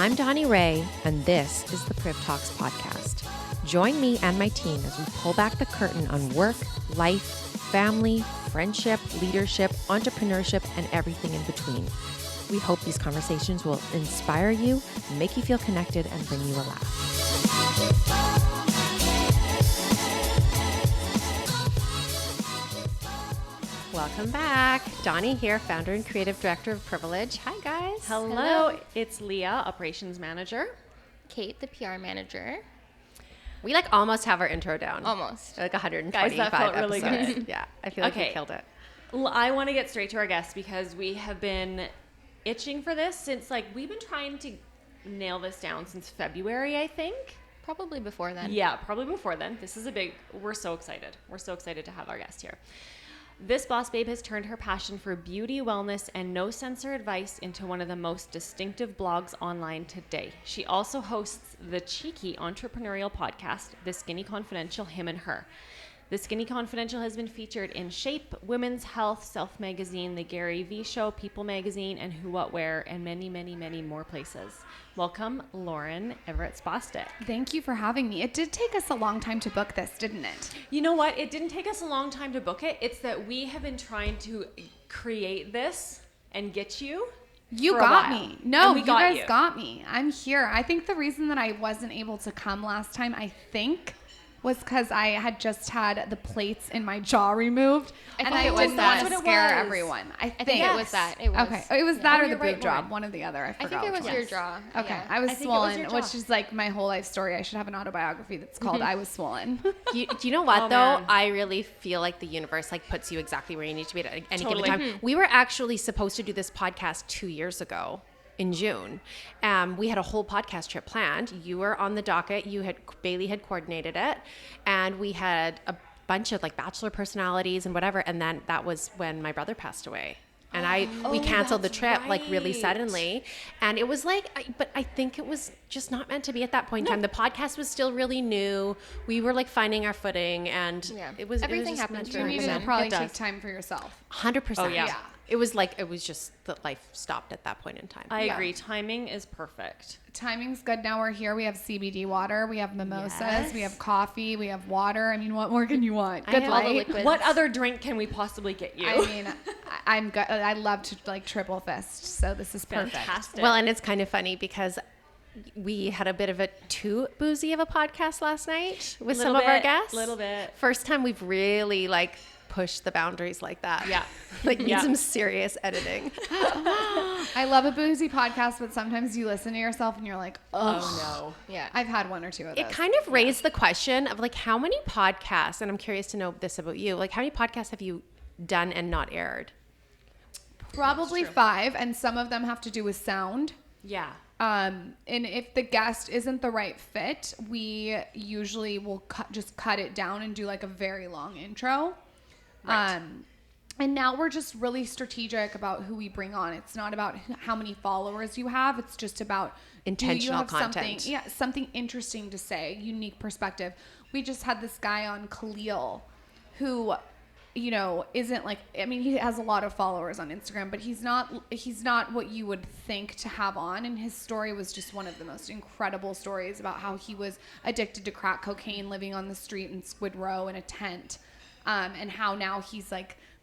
I'm Donni Ray, and this is the PRIV Talks podcast. Join me and my team as we pull back the curtain on work, life, family, friendship, leadership, entrepreneurship, and everything in between. We hope these conversations will inspire you, make you feel connected, and bring you a laugh. Welcome back. Donni here, founder and creative director of Privilege. Hi, guys. Hello. It's Leah, operations manager. Kate, the PR manager. We almost have our intro down. Almost. 125 Guys, that felt really episodes. good. Yeah, I feel like we killed it. I want to get straight to our guests because we have been itching for this since we've been trying to nail this down since February, I think. Probably before then. Yeah, probably before then. This is we're so excited. We're so excited to have our guest here. This boss babe has turned her passion for beauty, wellness, and no-censor advice into one of the most distinctive blogs online today. She also hosts the cheeky entrepreneurial podcast, The Skinny Confidential, Him and Her. The Skinny Confidential has been featured in Shape, Women's Health, Self Magazine, The Gary Vee Show, People Magazine, and Who What Wear, and many, many, many more places. Welcome, Lauryn Evarts Bostic. Thank you for having me. It did take us a long time to book this, didn't it? You know what? It didn't take us a long time to book it. It's that we have been trying to create this and get you. You for got a while. me. No, And you guys got me. I'm here. I think the reason that I wasn't able to come last time, was because I had just had the plates in my jaw removed, and I didn't want to scare everyone. I think it was that. It was. Okay, it was that or the you're right, boob job, Lauren. one or the other. I I forgot. think it was which your one. jaw. Okay, Yeah. I was I think it was swollen, your which jaw. is like my whole life story. I should have an autobiography that's called "I Was Swollen." Do you know what, Oh, though? man. I really feel like the universe puts you exactly where you need to be at any Totally. given time. We were actually supposed to do this podcast 2 years ago in June. We had a whole podcast trip planned. You were on the docket. Bailey had coordinated it. And we had a bunch of bachelor personalities and whatever. And then that was when my brother passed away. And we canceled the trip really suddenly. And it was but I think it was just not meant to be at that point in time. The podcast was still really new. We were finding our footing, and it was Everything just happens meant for You a needed reason. to probably It take does. time for yourself. 100%. Oh, yeah. It was just that life stopped at that point in time. I agree. Timing is perfect. Timing's good. Now we're here. We have CBD water. We have mimosas. Yes. We have coffee. We have water. I mean, what more can you want? I Good have all the light. liquids. What other drink can we possibly get you? I mean, I'm good. I love to triple fist. So this is perfect. Fantastic. Well, and it's kind of funny because we had a bit of a too boozy of a podcast last night with some of our guests. Little bit. First time we've really pushed the boundaries like that. Yeah. Need Yeah. some serious editing. I love a boozy podcast, but sometimes you listen to yourself and you're like, Oh, no. Yeah. I've had one or two of those. It kind of raised the question of how many podcasts, and I'm curious to know this about you, how many podcasts have you done and not aired? Probably 5, and some of them have to do with sound. Yeah. And if the guest isn't the right fit, we usually will just cut it down and do a very long intro. Right. And now we're just really strategic about who we bring on. It's not about how many followers you have. It's just about Intentional do you have content. something interesting to say, unique perspective. We just had this guy on, Khalil, who, isn't he has a lot of followers on Instagram, but he's not what you would think to have on. And his story was just one of the most incredible stories about how he was addicted to crack cocaine, living on the street in Squid Row in a tent. And how now he's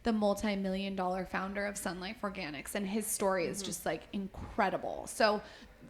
the multi-million-dollar founder of Sun Life Organics, and his story is just incredible. So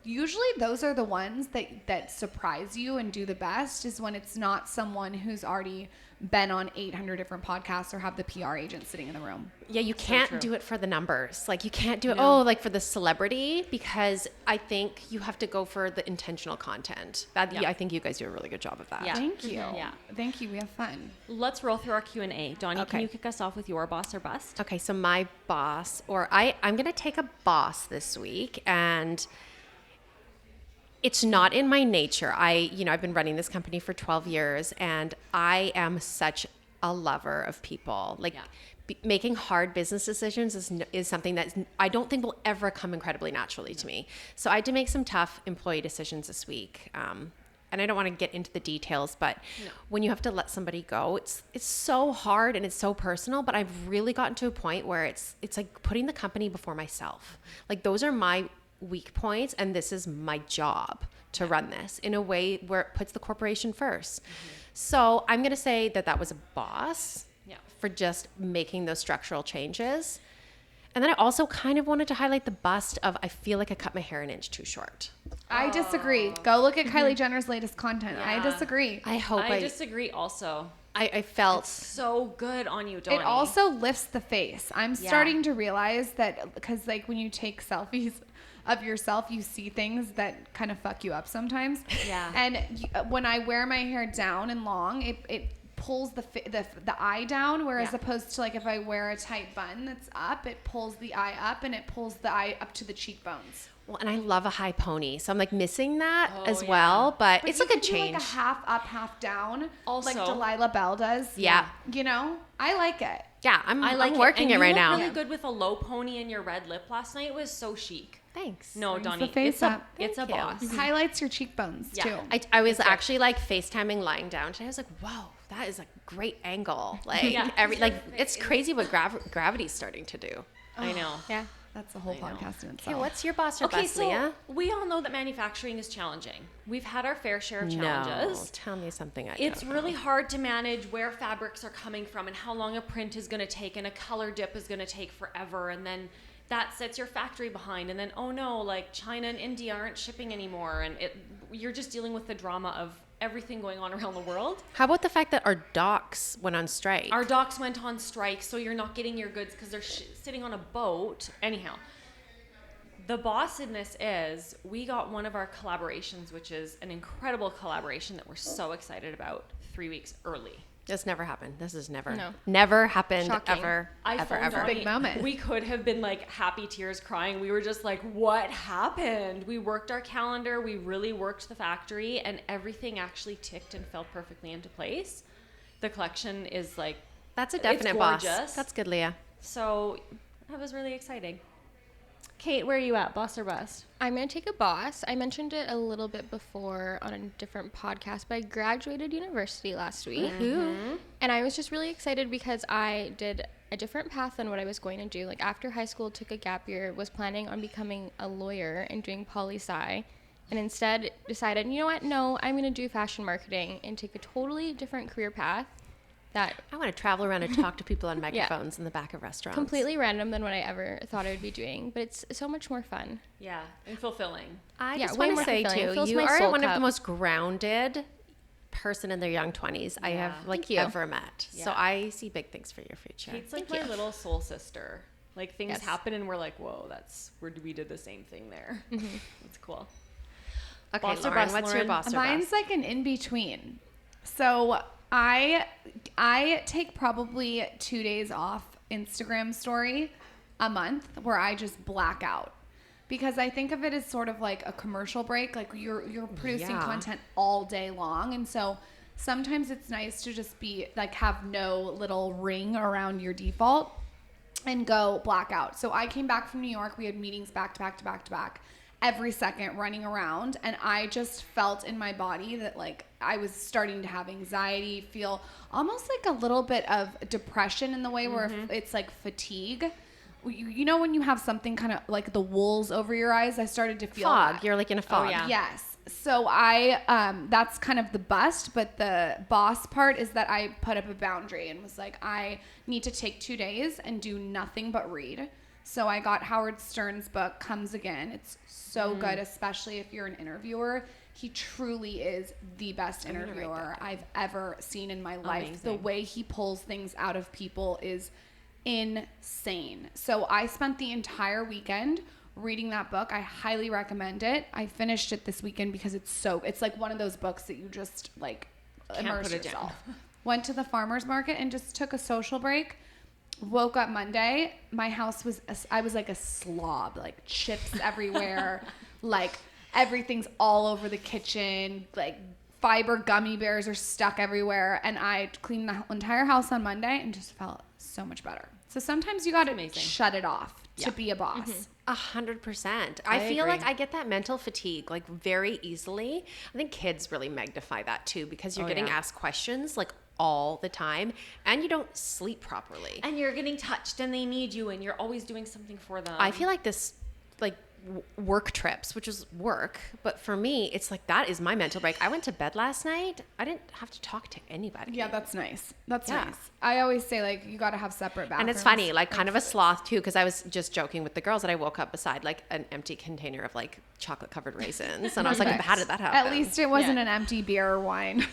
usually those are the ones that surprise you and do the best, is when it's not someone who's already been on 800 different podcasts or have the PR agent sitting in the room. Yeah, you can't do it for the numbers. You can't do it, for the celebrity, because I think you have to go for the intentional content. I think you guys do a really good job of that. Yeah. Thank you. Yeah. Than't you. We have fun. Let's roll through our Q&A. Donni, Okay. can you kick us off with your boss or bust? Okay, so my boss, I'm going to take a boss this week, and it's not in my nature. I've been running this company for 12 years, and I am such a lover of people. Making hard business decisions is something that I don't think will ever come incredibly naturally to me. So I had to make some tough employee decisions this week. And I don't want to get into the details, but when you have to let somebody go, it's so hard and it's so personal. But I've really gotten to a point where it's putting the company before myself. Those are my weak points, and this is my job to run this in a way where it puts the corporation first. So I'm going to say that was a boss for just making those structural changes. And then I also kind of wanted to highlight the bust of, I feel like I cut my hair an inch too short. I disagree. Go look at Kylie Jenner's latest content. I disagree. I disagree also. I felt so good on you, Donni. It also lifts the face. I'm starting to realize that, because like when you take selfies of yourself, you see things that kind of fuck you up sometimes. Yeah. And when I wear my hair down and long, it pulls the eye down, whereas opposed to like if I wear a tight bun that's up, it pulls the eye up and it pulls the eye up to the cheekbones. Well, and I love a high pony, so I'm like missing that as well. But it's like a change. Like a half up, half down, Also, like Delilah Bell does. Yeah. You know, I like it. Yeah, I'm working it right you now. look really good with a low pony and your red lip last night. It was so chic. Thanks. No, Brings Donni, the face up. It's a Thank you. boss. Highlights your cheekbones too. I was actually like FaceTiming lying down today. I was like, whoa, that is a great angle. Like it's crazy what gravity's starting to do. I know. Yeah. That's the whole podcast in itself. Okay, what's your boss or bust, so Leah? we all know that manufacturing is challenging. We've had our fair share of challenges. No, tell me something It's really hard to manage where fabrics are coming from and how long a print is going to take, and a color dip is going to take forever, and then that sets your factory behind, and then oh no, like China and India aren't shipping anymore, and you're just dealing with the drama of everything going on around the world. How about the fact that our docks went on strike? Our docks went on strike, so you're not getting your goods because they're sitting on a boat. Anyhow, the boss in this is we got one of our collaborations, which is an incredible collaboration that we're so excited about, 3 weeks early. This never happened. This has never happened. Shocking. Ever. I ever. phoned Donni. Big moment. We could have been like happy tears crying. We were just like, what happened? We worked our calendar. We really worked the factory, and everything actually ticked and fell perfectly into place. The collection is like, That's a definite boss. gorgeous. That's good, Leah. So that was really exciting. Kate, where are you at? Boss or bust? I'm going to take a boss. I mentioned it a little bit before on a different podcast, but I graduated university last week. And I was just really excited because I did a different path than what I was going to do. Like after high school, took a gap year, was planning on becoming a lawyer and doing poli-sci, and instead decided, you know what? No, I'm going to do fashion marketing and take a totally different career path. That I want to travel around and talk to people on microphones in the back of restaurants. completely random than what I ever thought I would be doing, but it's so much more fun. Yeah, and fulfilling. I Yeah, just way want to more say fulfilling. too, Fills you my are soul one of the cup. most grounded person in their young 20s I have Thank you. ever met. So I see big things for your future. Kate's like Thank my you. little soul sister. Like things Yes. happen and we're like, whoa, we did the same thing there. That's cool. Okay, Boss or Lauren, bust, what's your Lauren? boss or Mine's bust? like an in between. So I take probably 2 days off Instagram story a month where I just black out, because I think of it as sort of like a commercial break. Like you're producing content all day long, and so sometimes it's nice to just be like have no little ring around your default and go black out. So I came back from New York. We had meetings back to back to back to back every second, running around, and I just felt in my body that like I was starting to have anxiety, feel almost like a little bit of depression in the way where it's like fatigue. You know when you have something kind of like the wools over your eyes? I started to feel Fog. that. You're like in a fog. yeah. Yes. So I that's kind of the bust, but the boss part is that I put up a boundary and was like, I need to take 2 days and do nothing but read. So I got Howard Stern's book, Comes Again. It's so good, especially if you're an interviewer. He truly is the best interviewer I've ever seen in my life. Amazing. The way he pulls things out of people is insane. So I spent the entire weekend reading that book. I highly recommend it. I finished it this weekend because it's like one of those books that you just like immerse put it down. yourself. Went to the farmer's market and just took a social break. Woke up Monday, my house I was like a slob, like chips everywhere, like everything's all over the kitchen, like fiber gummy bears are stuck everywhere, and I cleaned the entire house on Monday and just felt so much better. So sometimes you got to shut it off to be a boss. 100%. I feel agree. like I get that mental fatigue like very easily. I think kids really magnify that too, because you're getting asked questions like all the time and you don't sleep properly. And you're getting touched and they need you and you're always doing something for them. I feel like this like work trips, which is work. But for me, it's like, that is my mental break. I went to bed last night. I didn't have to talk to anybody. Yeah, that's nice. That's Yeah. nice. I always say, like, you got to have separate bathrooms. And it's funny, like kind of a sloth too, because I was just joking with the girls that I woke up beside like an empty container of like chocolate covered raisins. And I was like, how did that happen? At least it wasn't Yeah. an empty beer or wine.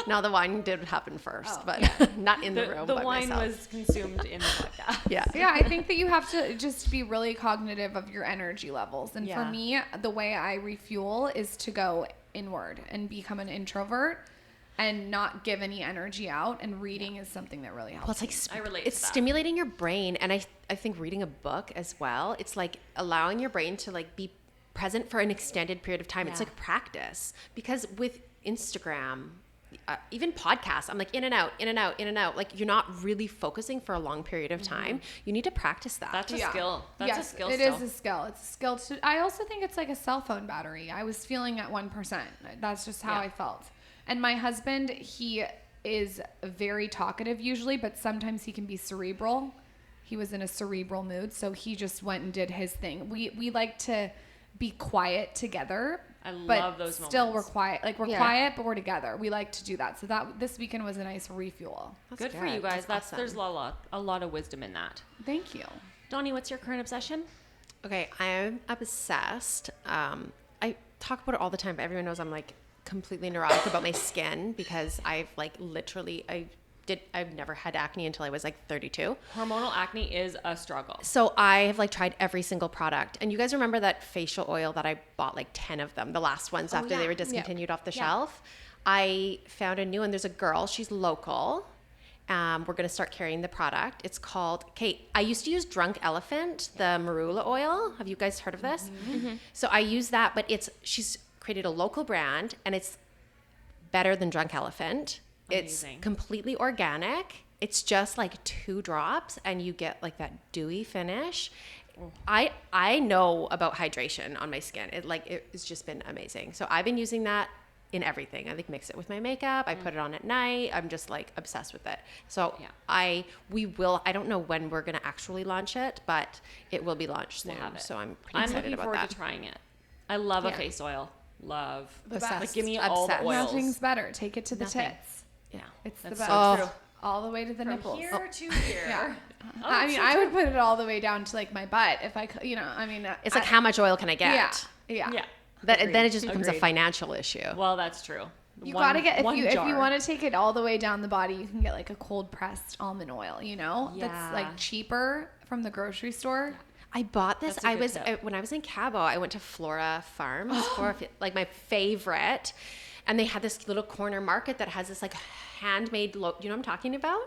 No, the wine did happen first, but not in the room. The by wine myself. was consumed in the podcast. Yeah. Yeah, I think that you have to just be really cognitive of your energy levels. And for Yeah. me, the way I refuel is to go inward and become an introvert and not give any energy out. And reading is something that really helps. Well, it's like I relate it's to that. stimulating your brain, and I think reading a book as well. It's like allowing your brain to like be present for an extended period of time. It's Yeah. like practice, because with Instagram, even podcasts, I'm like in and out, in and out, in and out. Like you're not really focusing for a long period of time. You need to practice that. That's a skill. That's Yes, a skill. It still. is a skill. It's a skill. I also think it's like a cell phone battery. I was feeling at 1%. That's just how Yeah. I felt. And my husband, he is very talkative usually, but sometimes he can be cerebral. He was in a cerebral mood, so he just went and did his thing. We like to be quiet together. I but love those still moments. we're quiet. Like we're Yeah. quiet, but we're together. We like to do that. So that this weekend was a nice refuel. That's Good for you guys. That's awesome. There's a lot of wisdom in that. Thank you. Donni, what's your current obsession? Okay, I'm obsessed. I talk about it all the time, but everyone knows I'm like completely neurotic about my skin, because I've like literally I've never had acne until I was like 32. Hormonal acne is a struggle. So I have like tried every single product. And you guys remember that facial oil that I bought like 10 of them, the last ones after they were discontinued off the shelf? I found a new one. There's a girl, she's local. We're going to start carrying the product. It's called, I used to use Drunk Elephant, the marula oil. Have you guys heard of this? Mm-hmm. So I use that, but she's created a local brand, and it's better than Drunk Elephant. Amazing. It's completely organic. It's just like 2 drops and you get like that dewy finish. I know about hydration on my skin. It's just been amazing. So I've been using that in everything. I like mix it with my makeup. I put it on at night. I'm just like obsessed with it. So Yeah. I don't know when we're going to actually launch it, but it will be launched soon. We'll have it. So I'm pretty I'm excited looking about forward that. to trying it. I love a Yeah. face oil. Love. The best. Like give me all the Obsessed. oils. Nothing's better. Take it to the Nothing. tits. Yeah. It's the That's best. so true. All the way to the nipples. Here to here. Yeah. Oh, I mean, so I true. would put it all the way down to like my butt if I could, It's like, how much oil can I get? Yeah. Yeah. Then it just becomes a Agreed. financial issue. Well, that's true. You gotta get, if you jar. want to take it all the way down the body, you can get like a cold pressed almond oil, Yeah. that's like cheaper from the grocery store. I bought this. That's a good tip. When I was in Cabo, I went to Flora Farms, like my favorite, and they had this little corner market that has this like handmade. You know what I'm talking about?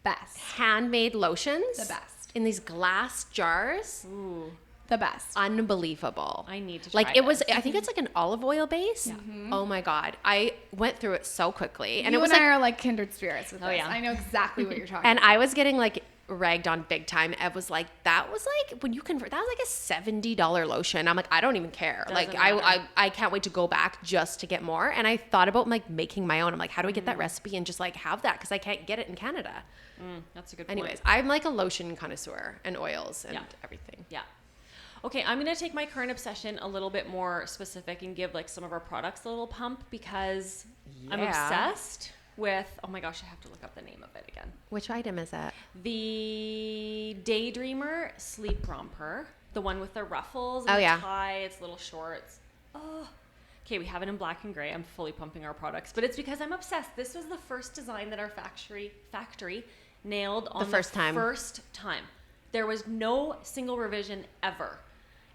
Best. Handmade lotions. The best. In these glass jars. Ooh, The best. Unbelievable. I need to like try it was. this. I think it's like an olive oil base. Oh my god! I went through it so quickly, and you it was and like, I are like kindred spirits with Oh, this. yeah. I know exactly what you're talking and about. I was getting like ragged on big time. Ev was like, that was like when you convert, that was like a $70 lotion. I'm like, I don't even care. Doesn't Like matter. I can't wait to go back just to get more. And I thought about like making my own. I'm like, how do I get that recipe and just like have that? Cause I can't get it in Canada. That's a good point. Anyways, I'm like a lotion connoisseur and oils and Yeah. everything. Yeah. Okay, I'm going to take my current obsession a little bit more specific and give like some of our products a little pump, because I'm Yeah. obsessed with, oh my gosh, I have to look up the name of it again. Which item is that? The Daydreamer Sleep Romper, the one with the ruffles and Oh, the yeah. tie, it's little shorts. Oh. Okay, we have it in black and gray. I'm fully pumping our products, but it's because I'm obsessed. This was the first design that our factory nailed on first time. First time. There was no single revision ever.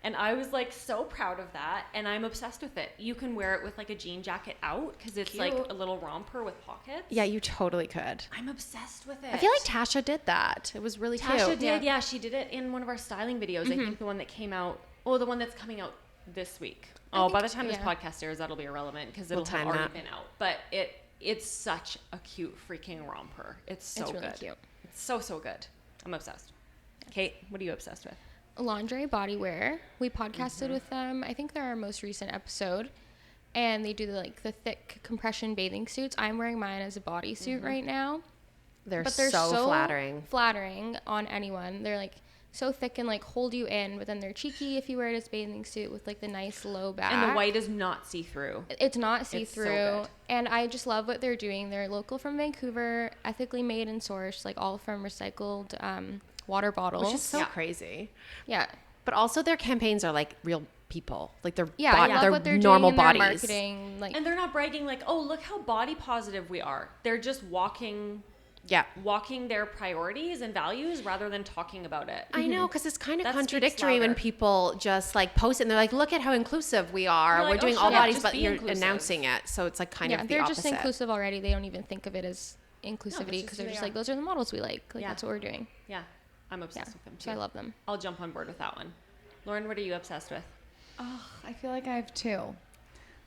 And I was like so proud of that, and I'm obsessed with it. You can wear it with like a jean jacket out because it's like Cute. a little romper with pockets. Yeah, you totally could. I'm obsessed with it. I feel like Tasha did that. It was really Tasha cute. did, yeah. She did it in one of our styling videos. I think the one that came out, the one that's coming out this week. By the time this podcast airs, that'll be irrelevant because it'll have time already that. been out. But it's such a cute freaking romper. It's so It's really good. cute. It's so good. I'm obsessed. Kate, what are you obsessed with? Lingerie body wear. We podcasted with them. I think they're our most recent episode, and they do the thick compression bathing suits. I'm wearing mine as a bodysuit right now, They're but they're so so flattering. flattering on anyone. They're like so thick and like hold you in, but then they're cheeky if you wear this bathing suit with like the nice low back. And the white is not see-through. It's not see-through. so good. And I just love what they're doing. They're local from Vancouver, ethically made and sourced, like all from recycled water bottles. Which is so crazy. Yeah. But also their campaigns are like real people. Like they're I love they're what they're normal doing in their bodies. marketing. Like, And they're not bragging like, oh, look how body positive we are. They're just walking their priorities and values rather than talking about it. I know, because it's kind of That speaks contradictory when louder. people just like post it and they're like, look at how inclusive we are. You're like, We're oh, doing shut all up, bodies, just but be you're inclusive. announcing it. So it's like kind of the they're opposite. just inclusive already. They don't even think of it as inclusivity just because who they're they just are. like, those are the models we like. Like, Yeah. that's what we're doing. Yeah. I'm obsessed Yeah. with them too. So I love them. I'll jump on board with that one. Lauren, what are you obsessed with? Oh, I feel like I have two.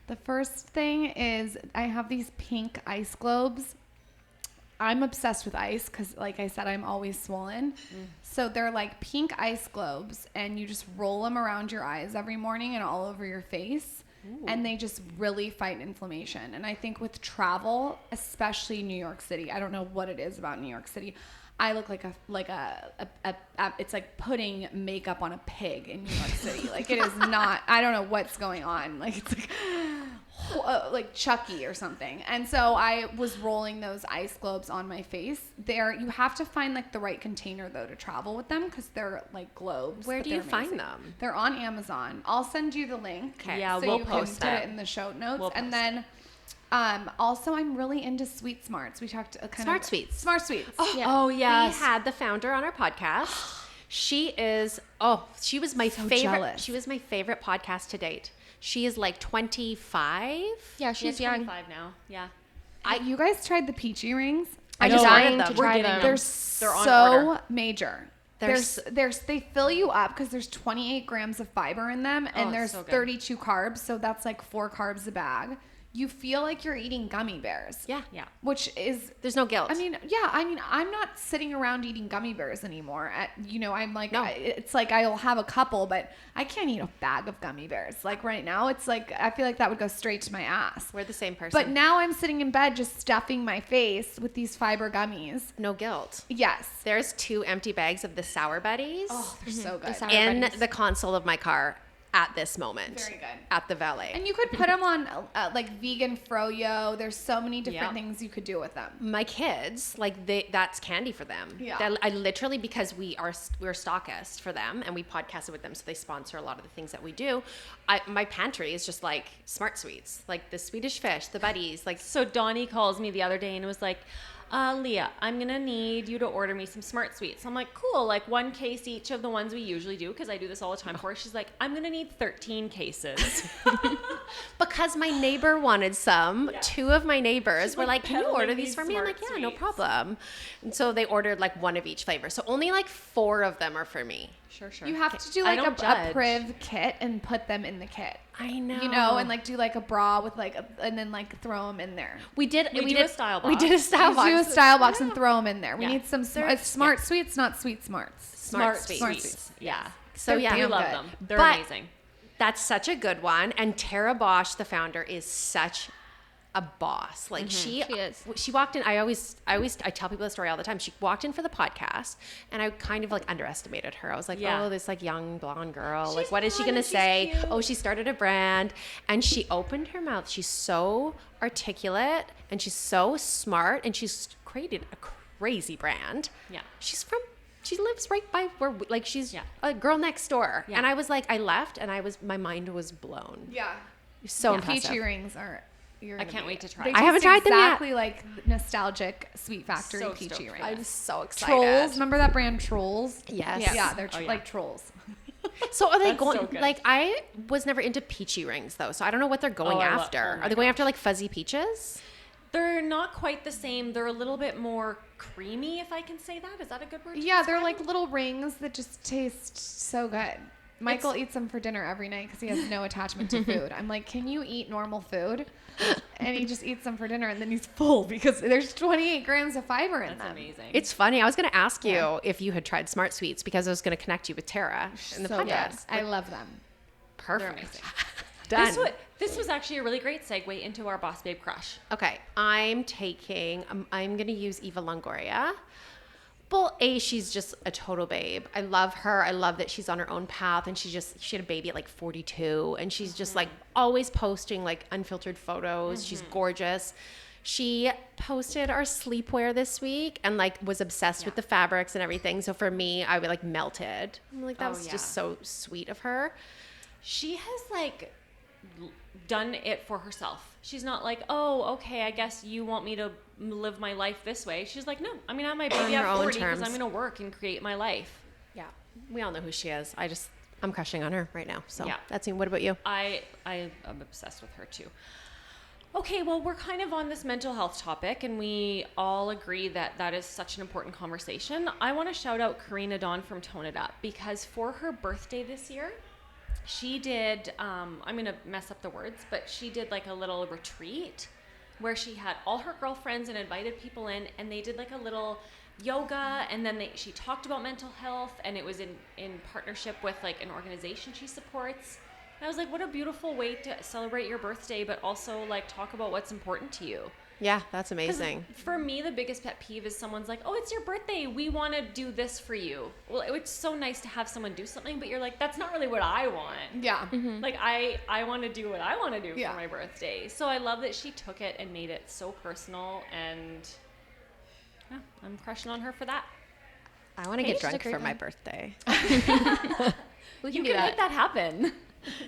The first thing is I have these pink ice globes. I'm obsessed with ice because, like I said, I'm always swollen. So they're like pink ice globes, and you just roll them around your eyes every morning and all over your face. And they just really fight inflammation. And I think with travel, especially New York City, I don't know what it is about New York City. I look like it's like putting makeup on a pig in New York City. Like it is not, I don't know what's going on. Like it's like Chucky or something. And so I was rolling those ice globes on my face. You have to find like the right container though to travel with them because they're like globes. Where but do you they're find amazing. them? They're on Amazon. I'll send you the link. Okay. Yeah, so we'll you post can put it. it in the show notes. We'll And post then also I'm really into Sweet Smarts. We talked Smart Sweets. Smart Sweets. Oh, yes. We had the founder on our podcast. She was my favorite. jealous. She was my favorite podcast to date. She is like 25. Yeah, she's young. 25 now. Yeah. You guys tried the peachy rings? I No, just we're ordered them. to try them. They're on so order. major. There's- They fill you up because there's 28 grams of fiber in them, and it's there's so good. 32 carbs, so that's like 4 carbs a bag. You feel like you're eating gummy bears. Yeah. Yeah. Which is, There's no guilt. I mean, I'm not sitting around eating gummy bears anymore. I'm like, No. it's like I'll have a couple, but I can't eat a bag of gummy bears. Like right now, it's like, I feel like that would go straight to my ass. we're the same person. But now I'm sitting in bed just stuffing my face with these fiber gummies. no guilt. Yes. There's 2 empty bags of the Sour Buddies Oh, they're so good. Sour in Buddies. the console of my car at this moment. Very good. At the valet. And you could put them on like vegan froyo. There's so many different Yeah. things you could do with them. My kids, like that's candy for them. Yeah. I literally, because we're stockist for them and we podcasted with them, so they sponsor a lot of the things that we do. My pantry is just like Smart Sweets, like the Swedish fish, the buddies, like So Donni calls me the other day and was like, Leah, I'm going to need you to order me some Smart Sweets. I'm like, cool, like 1 case each of the ones we usually do because I do this all the time for her. She's like, I'm going to need 13 cases. because my neighbor wanted some. 2 of my neighbors She's were like like, can you peddling order these these for me? I'm Smart like, yeah, no Sweets. problem. And so they ordered like 1 of each flavor. So only like 4 of them are for me. Sure. You have to do I like don't a judge. PRIV kit and put them in the kit. I know. You know, and like do like a bra with like, and then like throw them in there. we do a style We box. did a style You box. do a style box and throw them in there. We Yeah. need some They're- smart sweets, not sweet smarts. Smart Sweets. Smart Sweets. Yeah. So They're yeah, We damn love good. them. They're But- amazing. That's such a good one. And Tara Bosch, the founder, is such a boss. Like She is. she walked in. I tell people the story all the time. She walked in for the podcast, and I kind of like underestimated her. I was like, Yeah. oh, this like young blonde girl. Like, She's what is she blonde gonna and she's say? cute. Oh, she started a brand, and she opened her mouth. She's so articulate, and she's so smart, and she's created a crazy brand. Yeah. She lives right by where, like, she's Yeah. a girl next door. Yeah. And I was like, I left, and my mind was blown. Yeah. So impressive. Peachy rings are. I can't wait to try They them. I haven't taste tried them yet. Exactly like nostalgic Sweet Factory So peachy stoked for rings. I'm so excited. Trolls. Remember that brand Trolls? Yes. Yeah, they're Oh, yeah. like trolls. So are they That's going, so good. like, I was never into peachy rings, though. So I don't know what they're going Oh, I love- after. oh my Are they going gosh. after, like, fuzzy peaches? They're not quite the same. They're a little bit more creamy, if I can say that. Is that a good word? to Yeah, they're describe like them? little rings that just taste so good. Michael eats them for dinner every night because he has no attachment to food. I'm like, can you eat normal food? And he just eats them for dinner, and then he's full because there's 28 grams of fiber in That's them. amazing. It's funny. I was going to ask you Yeah. if you had tried Smart Sweets because I was going to connect you with Tara in the So good. podcast. I love them. They're Perfect. amazing. Done. This was actually a really great segue into our Boss Babe crush. Okay, I'm going to use Eva Longoria. Well, she's just a total babe. I love her. I love that she's on her own path, and she had a baby at like 42, and she's just like always posting like unfiltered photos. She's gorgeous. She posted our sleepwear this week and like was obsessed with the fabrics and everything. So for me, I would like melted. I'm like, that was just so sweet of her. She has like done it for herself. She's not like, oh, okay, I guess you want me to live my life this way. She's like, no, I'm gonna have my baby at 40 because I'm gonna work and create my life. Yeah, we all know who she is. I'm crushing on her right now. So yeah, that's what about you? I am obsessed with her too. Okay, well, we're kind of on this mental health topic, and we all agree that that is such an important conversation. I want to shout out Karina Dawn from Tone It Up, because for her birthday this year, she did, I'm going to mess up the words, but she did like a little retreat where she had all her girlfriends and invited people in, and they did like a little yoga, and then she talked about mental health, and it was in partnership with like an organization she supports. I was like, what a beautiful way to celebrate your birthday, but also like talk about what's important to you. Yeah, that's amazing. For me, the biggest pet peeve is someone's like, oh, it's your birthday. We want to do this for you. Well, it's so nice to have someone do something, but you're like, that's not really what I want. Yeah. Like, I want to do what I want to do for my birthday. So I love that she took it and made it so personal, and yeah, I'm crushing on her for that. I want to get drunk for my birthday. You can make that happen.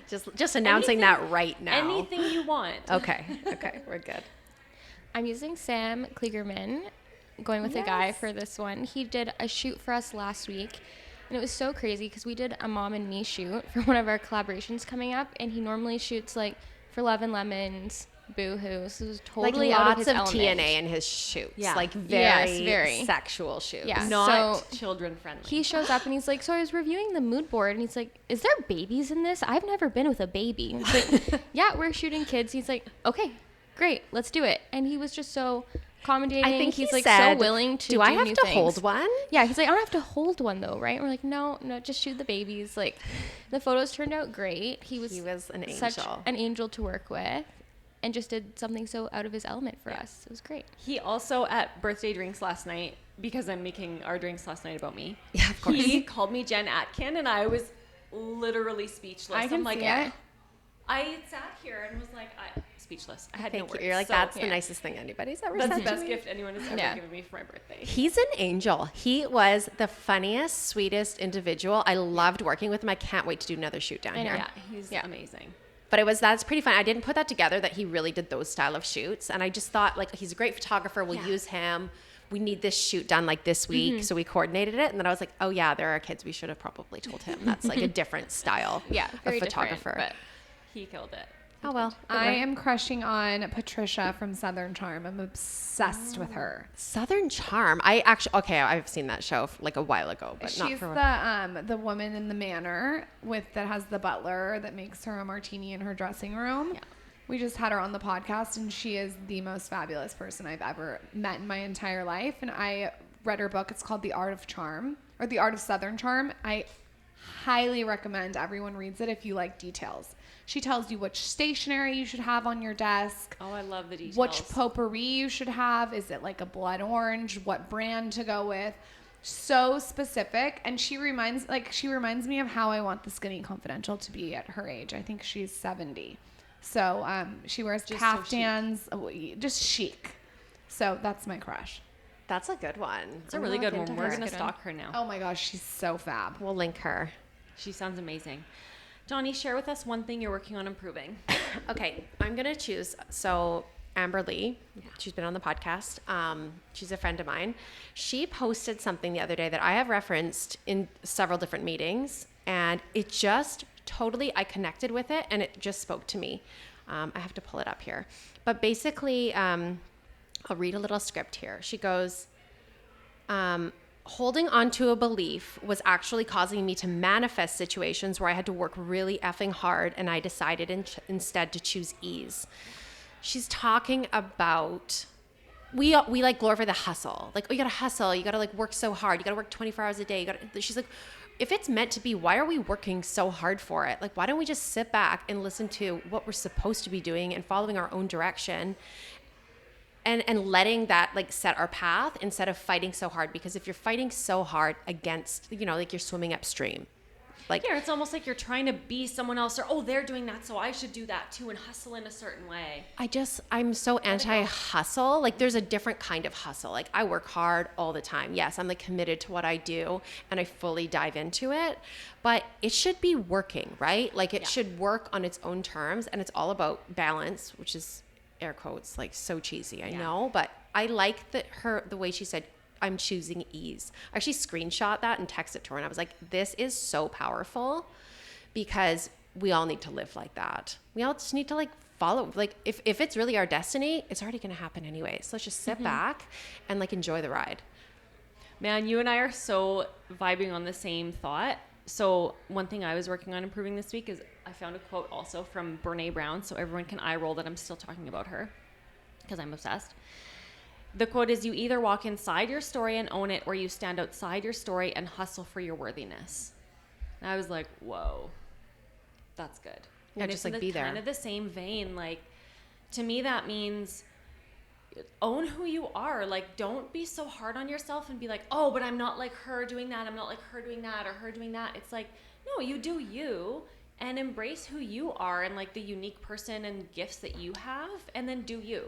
Just announcing that right now. Anything you want. Okay, we're good. I'm using Sam Kligerman, going with a guy for this one. He did a shoot for us last week, and it was so crazy because we did a mom and me shoot for one of our collaborations coming up, and he normally shoots like for Love and Lemons, Boohoo. So it was totally like out of lots his of element. TNA in his shoots. Yeah. Like very, very sexual shoots. Yeah. Not So children friendly. he shows up and he's like, so I was reviewing the mood board, and he's like, is there babies in this? I've never been with a baby. And it's like, yeah, we're shooting kids. He's like, okay, great, let's do it. And he was just so accommodating. I think he's he like said, so willing to do I do have new to things. hold one? Yeah, he's like, I don't have to hold one though, right? And we're like, no, just shoot the babies. Like, the photos turned out great. He was an angel. such an angel to work with, and just did something so out of his element for us. It was great. He also, at birthday drinks last night, because I'm making our drinks last night about me. Yeah, of course. He called me Jen Atkin, and I was literally speechless. I can like, see it. I sat here and was like, speechless. I had no Thank words. you. You're like, So, that's the nicest thing anybody's ever that's said the to best me. gift anyone has ever given me for my birthday. He's an angel. He was the funniest, sweetest individual. I loved working with him. I can't wait to do another shoot down here. Yeah, he's amazing. But that's pretty fun. I didn't put that together that he really did those style of shoots. And I just thought, like, he's a great photographer. We'll use him. We need this shoot done like this week. So we coordinated it. And then I was like, oh yeah, there are kids. We should have probably told him. That's like a different style of photographer. But He killed it. Oh well. I am crushing on Patricia from Southern Charm. I'm obsessed with her. Southern Charm. I've seen that show like a while ago, but not She's for the woman in the manor that has the butler that makes her a martini in her dressing room. Yeah. We just had her on the podcast, and she is the most fabulous person I've ever met in my entire life. And I read her book. It's called The Art of Charm, or The Art of Southern Charm. I highly recommend everyone reads it if you like details. She tells you which stationery you should have on your desk. Oh, I love the details. Which potpourri you should have. Is it like a blood orange? What brand to go with? So specific. And she reminds me of how I want the Skinny Confidential to be at her age. I think she's 70. So she wears caftans, just chic. So that's my crush. That's a good one. It's a really good one. We're going to stalk her now. Oh my gosh, she's so fab. We'll link her. She sounds amazing. Donni, share with us one thing you're working on improving. Okay, I'm going to choose. So Amber Lee, she's been on the podcast. She's a friend of mine. She posted something the other day that I have referenced in several different meetings, and it just totally, I connected with it, and it just spoke to me. I have to pull it up here. But basically, I'll read a little script here. She goes, holding on to a belief was actually causing me to manifest situations where I had to work really effing hard, and I decided instead to choose ease. She's talking about, we like glorify the hustle. Like, oh, you gotta hustle. You gotta like work so hard. You gotta work 24 hours a day. She's like, if it's meant to be, why are we working so hard for it? Like, why don't we just sit back and listen to what we're supposed to be doing and following our own direction? and letting that like set our path instead of fighting so hard, because if you're fighting so hard against, you know, like you're swimming upstream. Like, yeah, it's almost like you're trying to be someone else, or, oh, they're doing that, so I should do that too, and hustle in a certain way. I'm so anti-hustle. Like, there's a different kind of hustle. Like, I work hard all the time. Yes, I'm like committed to what I do and I fully dive into it, but it should be working, right? Like, it should work on its own terms, and it's all about balance, which is air quotes, like so cheesy, I know, but I like the way she said, I'm choosing ease. I actually screenshot that and texted to her, and I was like, this is so powerful, because we all need to live like that. We all just need to like follow, like if it's really our destiny, it's already going to happen anyway. So let's just sit back and like enjoy the ride. Man, you and I are so vibing on the same thought. So one thing I was working on improving this week is I found a quote also from Brene Brown, so everyone can eye roll that I'm still talking about her, because I'm obsessed. The quote is, you either walk inside your story and own it, or you stand outside your story and hustle for your worthiness. And I was like, whoa, that's good. Yeah, and just it's like be there. Kind of the same vein. Like, to me, that means own who you are. Like, don't be so hard on yourself and be like, oh, but I'm not like her doing that. I'm not like her doing that, or her doing that. It's like, no, you do you, and embrace who you are and like the unique person and gifts that you have, and then do you.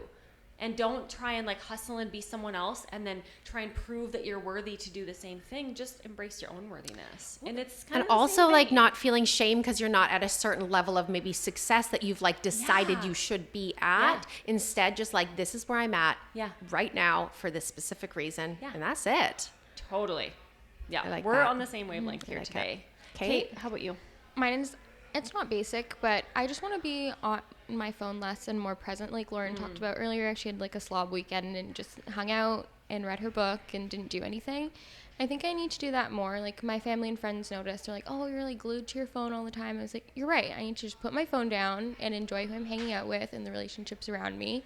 And don't try and like hustle and be someone else and then try and prove that you're worthy to do the same thing. Just embrace your own worthiness. And it's kind and of the also same like thing. not feeling shame because you're not at a certain level of maybe success that you've like decided you should be at. Instead, just like, this is where I'm at right now for this specific reason. And that's it. Totally. Yeah. I like We're that. on the same wavelength here like today. Kate, how about you? Mine is, it's not basic, but I just want to be on my phone less and more present. Like Lauren talked about earlier, she had like a slob weekend and just hung out and read her book and didn't do anything. I think I need to do that more. Like, my family and friends noticed. They're like, oh, you're like glued to your phone all the time. I was like, you're right. I need to just put my phone down and enjoy who I'm hanging out with and the relationships around me,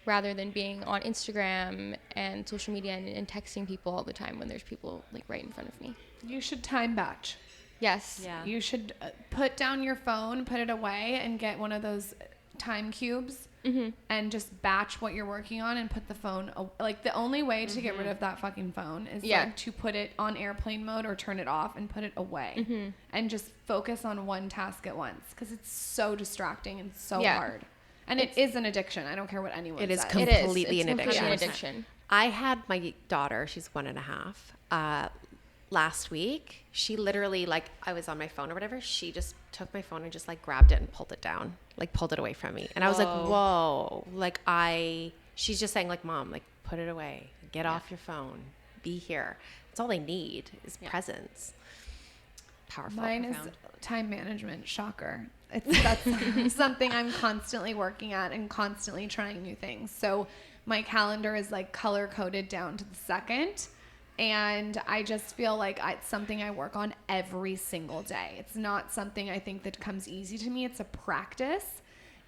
rather than being on Instagram and social media and texting people all the time when there's people like right in front of me. You should time batch. Yes. Yeah. You should put down your phone, put it away, and get one of those time cubes and just batch what you're working on and put the phone like, the only way to get rid of that fucking phone is like to put it on airplane mode or turn it off and put it away and just focus on one task at once, because it's so distracting and so hard. And it is an addiction. I don't care what anyone says. It is completely an completely addiction. an addiction. I had my daughter, she's 1.5, last week. She literally, like, I was on my phone or whatever, she just took my phone and just like grabbed it and pulled it down, like pulled it away from me. And I was like, whoa, like she's just saying like, Mom, like, put it away, get off your phone, be here. That's all they need is presence. Powerful. Mine is time management. Shocker. That's something I'm constantly working at and constantly trying new things. So my calendar is like color coded down to the second. And I just feel like it's something I work on every single day. It's not something I think that comes easy to me. It's a practice.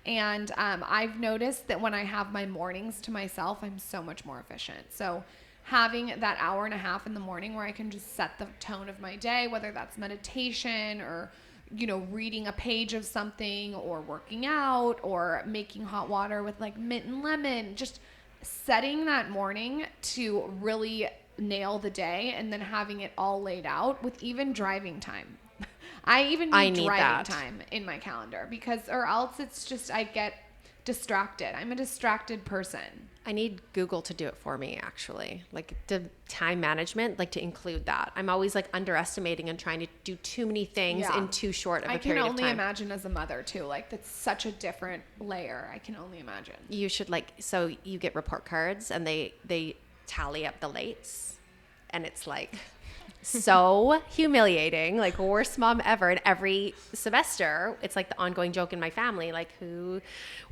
And I've noticed that when I have my mornings to myself, I'm so much more efficient. So having that hour and a half in the morning where I can just set the tone of my day, whether that's meditation or, you know, reading a page of something or working out or making hot water with like mint and lemon, just setting that morning to really nail the day and then having it all laid out with even driving time. I even need driving time in my calendar, because or else it's just I get distracted. I'm a distracted person. I need Google to do it for me, actually. Like the time management, like to include that. I'm always like underestimating and trying to do too many things in too short of a period of time. I can only imagine as a mother too. Like, that's such a different layer. I can only imagine. You should like, so you get report cards and they tally up the lates, and it's like so humiliating, like worst mom ever. And every semester it's like the ongoing joke in my family, like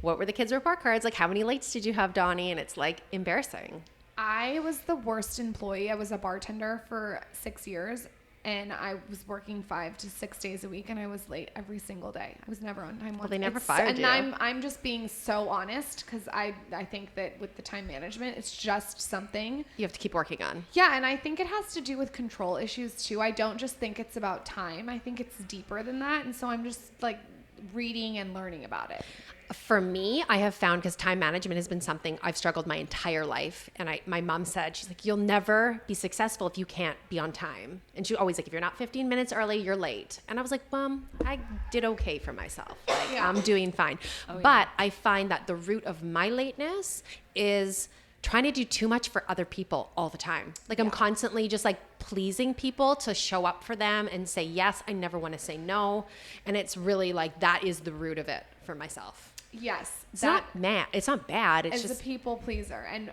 what were the kids' report cards, like how many lates did you have, Donni? And it's like embarrassing. I was the worst employee. I was a bartender for 6 years, and I was working 5 to 6 days a week, and I was late every single day. I was never on time. Well, they never fired you. And I'm just being so honest, because I think that with the time management, it's just something You have to keep working on. Yeah, and I think it has to do with control issues too. I don't just think it's about time. I think it's deeper than that, and so I'm just like reading and learning about it. For me, I have found, because time management has been something I've struggled my entire life. And my mom said, she's like, you'll never be successful if you can't be on time. And she always like, if you're not 15 minutes early, you're late. And I was like, Mom, I did okay for myself. Like, I'm doing fine. But I find that the root of my lateness is trying to do too much for other people all the time. Like I'm constantly just like pleasing people to show up for them and say yes. I never want to say no. And it's really like, that is the root of it for myself. Yes. It's not mad. It's not bad. It's as just a people pleaser. And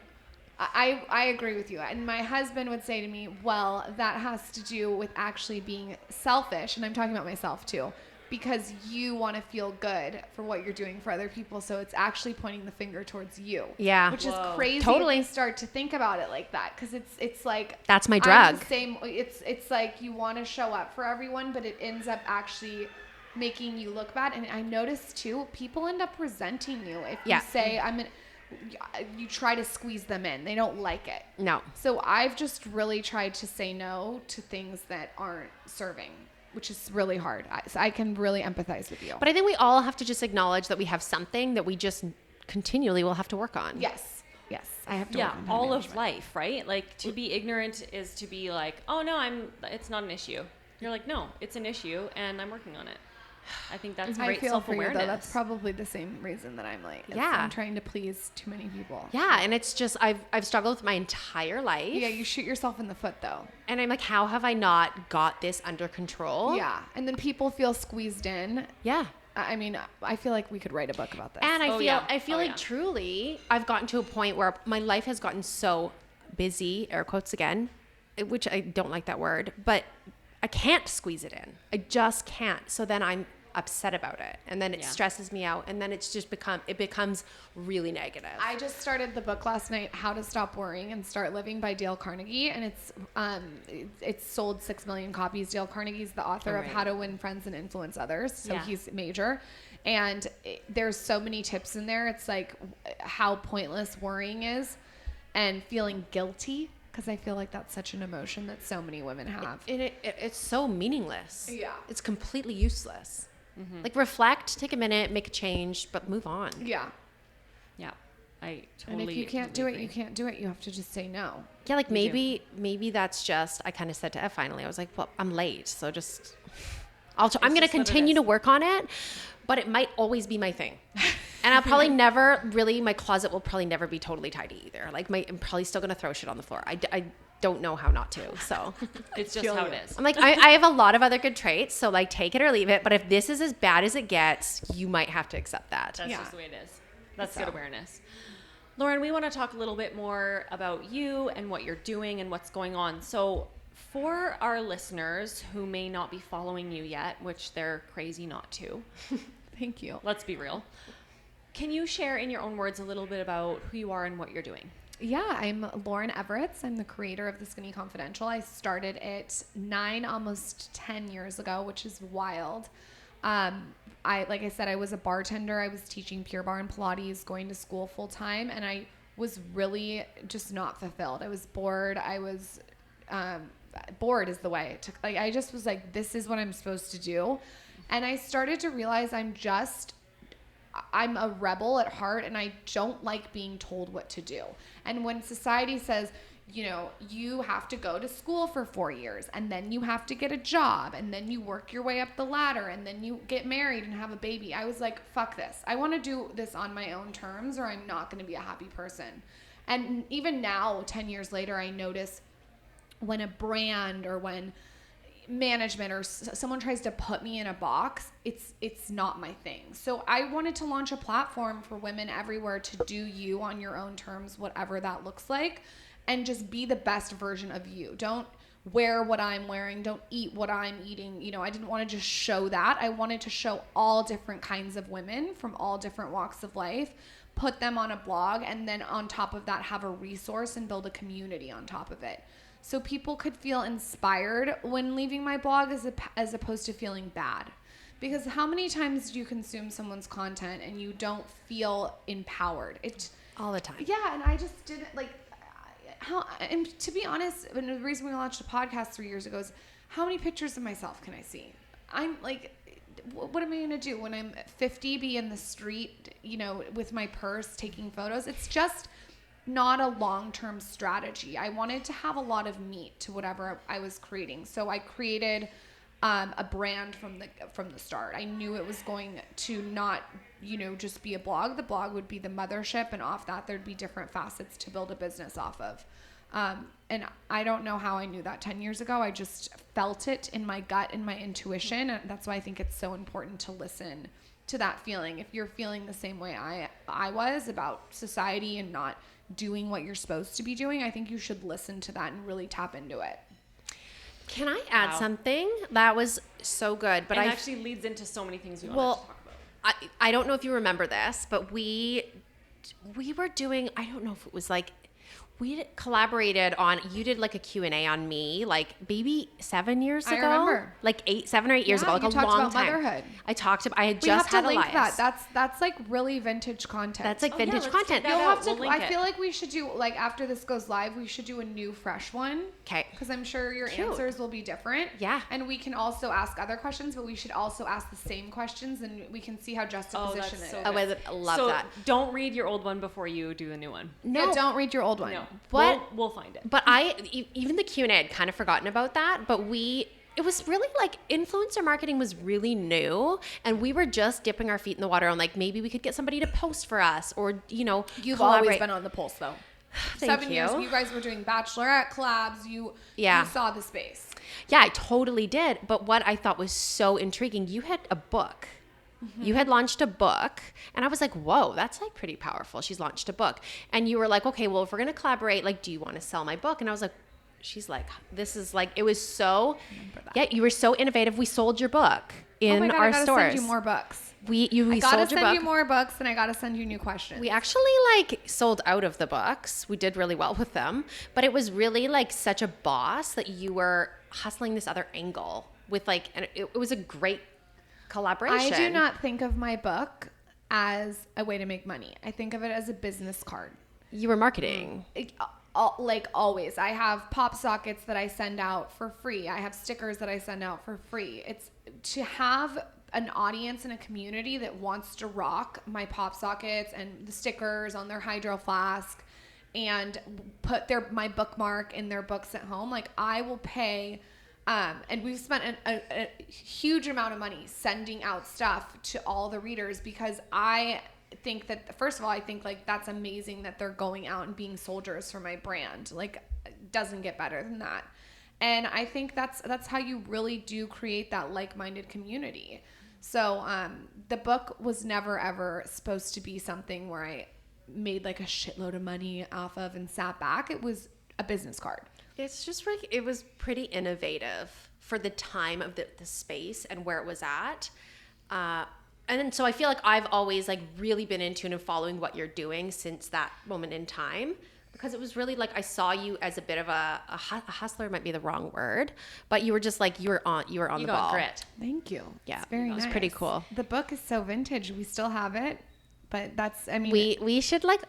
I agree with you. And my husband would say to me, well, that has to do with actually being selfish. And I'm talking about myself too, because you want to feel good for what you're doing for other people. So it's actually pointing the finger towards you. Yeah. Which is crazy. Totally. If you start to think about it like that. Cause it's like, that's my drug. I'm the same. It's like you want to show up for everyone, but it ends up actually making you look bad. And I noticed too, people end up resenting you if you say you try to squeeze them in. They don't like it. No. So I've just really tried to say no to things that aren't serving, which is really hard. So I can really empathize with you. But I think we all have to just acknowledge that we have something that we just continually will have to work on. Yes. I have to work on all management. of life, right? Like to be ignorant is to be like, oh no, it's not an issue. You're like, no, it's an issue and I'm working on it. I think that's I great feel for you self-awareness. though. That's probably the same reason that I'm like, I'm trying to please too many people. Yeah, and it's just I've struggled with my entire life. Yeah, you shoot yourself in the foot though. And I'm like, how have I not got this under control? Yeah, and then people feel squeezed in. Yeah. I mean, I feel like we could write a book about this. And I feel like truly I've gotten to a point where my life has gotten so busy, air quotes again, which I don't like that word, but I can't squeeze it in. I just can't. So then I'm upset about it, and then it stresses me out, and then it's just becomes really negative. I just started the book last night, How to Stop Worrying and Start Living by Dale Carnegie, and it's sold 6 million copies. Dale Carnegie's the author of How to Win Friends and Influence Others, so he's major, and there's so many tips in there. It's like how pointless worrying is and feeling guilty, because I feel like that's such an emotion that so many women have. It's so meaningless. Yeah. It's completely useless. Mm-hmm. Like reflect, take a minute, make a change, but move on. Yeah. Yeah. I totally And if you can't do agree. it, you can't do it. You have to just say no. Yeah, like maybe that's just, I kind of said to Ev finally, I was like, well, I'm late, so just, I'm going to continue to work on it, but it might always be my thing. And I'll probably never really, my closet will probably never be totally tidy either. Like I'm probably still going to throw shit on the floor. I don't know how not to, so. It's just how it is. I'm like, I have a lot of other good traits, so like take it or leave it, but if this is as bad as it gets, you might have to accept that. That's just the way it is. That's good awareness. Lauren, we want to talk a little bit more about you and what you're doing and what's going on. So for our listeners who may not be following you yet, which they're crazy not to. Thank you. Let's be real. Can you share in your own words a little bit about who you are and what you're doing? Yeah, I'm Lauryn Evarts. I'm the creator of The Skinny Confidential. I started it 9, almost 10 years ago, which is wild. Like I said, I was a bartender. I was teaching Pure Barre and Pilates, going to school full time, and I was really just not fulfilled. I was bored. I was bored is the way. I just was like, this is what I'm supposed to do, and I started to realize I'm a rebel at heart, and I don't like being told what to do. And when society says, you have to go to school for 4 years, and then you have to get a job, and then you work your way up the ladder, and then you get married and have a baby, I was like, fuck this. I want to do this on my own terms, or I'm not going to be a happy person. And even now, 10 years later, I notice when a brand or when management or someone tries to put me in a box, it's not my thing. So I wanted to launch a platform for women everywhere to do you on your own terms, whatever that looks like, and just be the best version of you. Don't wear what I'm wearing, don't eat what I'm eating. I didn't want to just show that. I wanted to show all different kinds of women from all different walks of life, put them on a blog, and then on top of that have a resource and build a community on top of it. So people could feel inspired when leaving my blog as opposed to feeling bad. Because how many times do you consume someone's content and you don't feel empowered? All the time. Yeah, and I just didn't and to be honest, and the reason we launched a podcast 3 years ago is how many pictures of myself can I see? I'm like, what am I going to do when I'm 50, be in the street, you know, with my purse taking photos? It's just not a long-term strategy. I wanted to have a lot of meat to whatever I was creating. So I created a brand from the start. I knew it was going to not, you know, just be a blog. The blog would be the mothership, and off that there'd be different facets to build a business off of. And I don't know how I knew that 10 years ago. I just felt it in my gut and my intuition. And that's why I think it's so important to listen to that feeling. If you're feeling the same way I was about society and not doing what you're supposed to be doing, I think you should listen to that and really tap into it. Can I add something? That was so good. But it actually leads into so many things we wanted to talk about. I don't know if you remember this, but we were doing, I don't know if it was like, we collaborated on, you did like a Q&A on me, like maybe 7 years ago. I remember. Like 7 or 8 years ago, like you a talked long about time. motherhood. I had We just have had to link Elias. that's like really vintage content. That's like vintage let's content. check You'll that have out. to. We'll link I it. feel like we should do, like, after this goes live, we should do a new fresh one. Okay. Because I'm sure your Cute. answers will be different. Yeah. And we can also ask other questions, but we should also ask the same questions, and we can see how juxtaposition that's it so is. Oh, I love so that. don't read your old one before you do the new one. No, Yeah, don't read your old one. No, But- we'll find it. But even the Q&A, I'd kind of forgotten about that, but it was really like influencer marketing was really new, and we were just dipping our feet in the water on like, maybe we could get somebody to post for us, or, you know, You've collaborate. always been on the pulse, though. Thank 7 years. you. You guys were doing bachelorette collabs. You saw the space. Yeah, I totally did. But what I thought was so intriguing, you had a book. You had launched a book, and I was like, whoa, that's like pretty powerful. She's launched a book. And you were like, okay, well, if we're going to collaborate, like, do you want to sell my book? And I was like, she's like, this is like, it was so, yeah, you were so innovative. We sold your book in oh my God, our I gotta stores. send you more books. We I gotta sold your send book. you more books, and I gotta send you new questions. We actually like sold out of the books. We did really well with them, but it was really like such a boss that you were hustling this other angle with like, and it was a great collaboration. I do not think of my book as a way to make money. I think of it as a business card. You were marketing. Like always, I have pop sockets that I send out for free. I have stickers that I send out for free. It's to have an audience and a community that wants to rock my pop sockets and the stickers on their hydro flask and put my bookmark in their books at home. Like, I will pay, and we've spent a huge amount of money sending out stuff to all the readers, because I think that, first of all, I think like that's amazing that they're going out and being soldiers for my brand. Like, it doesn't get better than that. And I think that's how you really do create that like-minded community. So the book was never ever supposed to be something where I made like a shitload of money off of and sat back. It was a business card. It's just like, it was pretty innovative for the time of the space and where it was at. And then, so I feel like I've always like really been in tune and following what you're doing since that moment in time, because it was really like, I saw you as a bit of a hustler, might be the wrong word, but you were just like, you were on the ball. You got grit. Thank you. Yeah, it's very it was nice. pretty cool. The book is so vintage. We still have it, but that's, I mean, We should like,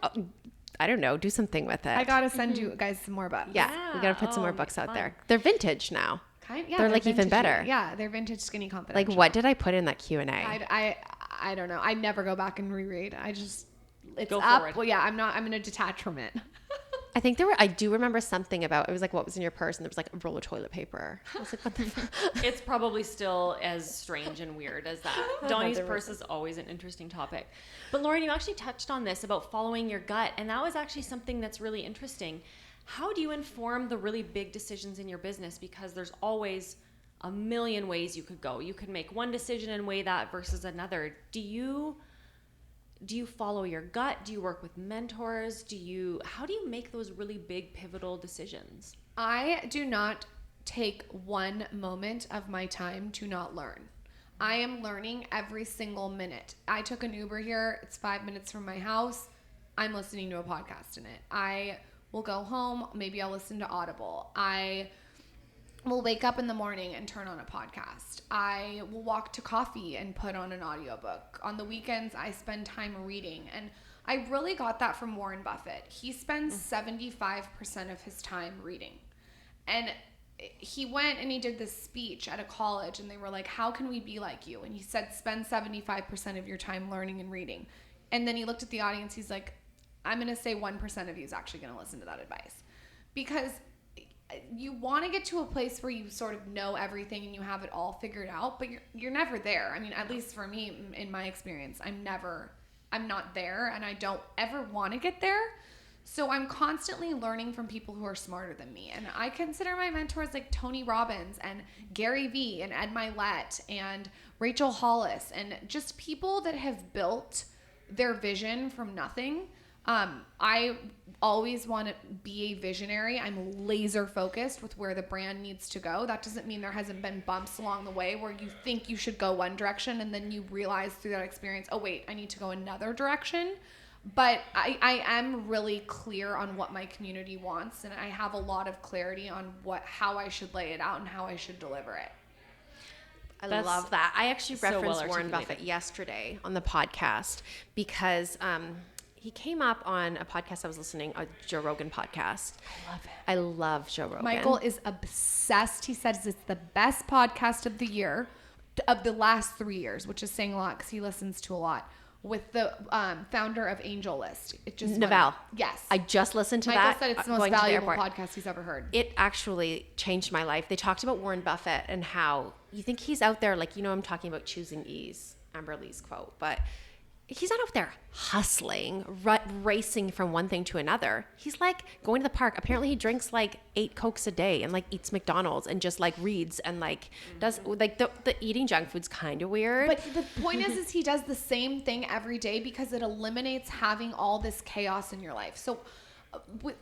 I don't know, do something with it. I gotta send you guys some more books. Yeah, we gotta put some more books out there. They're vintage now. They're like even vintage- better. Yeah, they're vintage Skinny Like, Confidential. what did I put in that Q&A? I don't know. I never go back and reread. It's Go up. forward. Well, yeah, I'm gonna detach from it. I think I do remember something about, it was like, what was in your purse? And there was like a roll of toilet paper. I was like, what the fuck? It's probably still as strange and weird as that. Donnie's purse is always an interesting topic. But Lauryn, you actually touched on this about following your gut, and that was actually something that's really interesting. How do you inform the really big decisions in your business? Because there's always a million ways you could go. You could make one decision and weigh that versus another. Do you follow your gut? Do you work with mentors? How do you make those really big pivotal decisions? I do not take one moment of my time to not learn. I am learning every single minute. I took an Uber here. It's 5 minutes from my house. I'm listening to a podcast in it. I will go home. Maybe I'll listen to Audible. I will wake up in the morning and turn on a podcast. I will walk to coffee and put on an audiobook. On the weekends, I spend time reading. And I really got that from Warren Buffett. He spends 75% of his time reading. And he went and he did this speech at a college, and they were like, how can we be like you? And he said, spend 75% of your time learning and reading. And then he looked at the audience. He's like, I'm going to say 1% of you is actually going to listen to that advice. Because you want to get to a place where you sort of know everything and you have it all figured out, but you're never there. I mean, at least for me, in my experience, I'm not there, and I don't ever want to get there. So I'm constantly learning from people who are smarter than me. And I consider my mentors like Tony Robbins and Gary Vee and Ed Mylett and Rachel Hollis, and just people that have built their vision from nothing. I always want to be a visionary. I'm laser focused with where the brand needs to go. That doesn't mean there hasn't been bumps along the way where you think you should go one direction and then you realize through that experience, oh wait, I need to go another direction. But I am really clear on what my community wants, and I have a lot of clarity on how I should lay it out and how I should deliver it. I love that. I actually so referenced well Warren Buffett yesterday on the podcast because he came up on a podcast I was listening, a Joe Rogan podcast. I love it. I love Joe Rogan. Michael is obsessed. He says it's the best podcast of the year, of the last 3 years, which is saying a lot because he listens to a lot. With the founder of Angel List. It just Naval. Yes. I just listened to Michael that. said it's the most going to valuable airport. podcast he's ever heard. It actually changed my life. They talked about Warren Buffett and how you think he's out there, like, I'm talking about choosing ease, Amber Lee's quote, but he's not out there hustling, racing from one thing to another. He's like going to the park. Apparently he drinks like 8 Cokes a day and like eats McDonald's and just like reads and like does like the eating junk food's kind of weird. But the point is he does the same thing every day because it eliminates having all this chaos in your life. So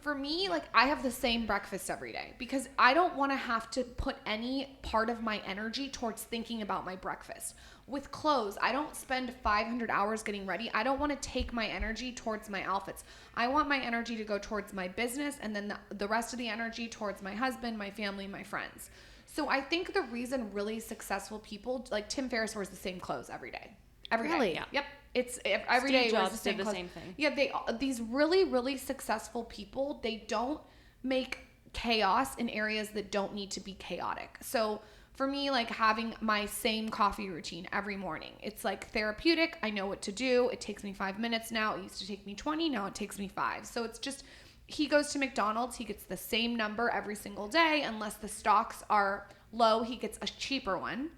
for me, like, I have the same breakfast every day because I don't want to have to put any part of my energy towards thinking about my breakfast. With clothes, I don't spend 500 hours getting ready. I don't want to take my energy towards my outfits. I want my energy to go towards my business, and then the rest of the energy towards my husband, my family, my friends. So I think the reason really successful people, like Tim Ferriss, wears the same clothes every day. Every day. Really? Yeah. Yep. It's every Steve day. Jobs wears the same did the clothes. same thing. Yeah, these really, really successful people, they don't make chaos in areas that don't need to be chaotic. So for me, like having my same coffee routine every morning, it's like therapeutic. I know what to do. It takes me 5 minutes now. It used to take me 20. Now it takes me 5. So it's just, he goes to McDonald's. He gets the same number every single day. Unless the stocks are low, he gets a cheaper one.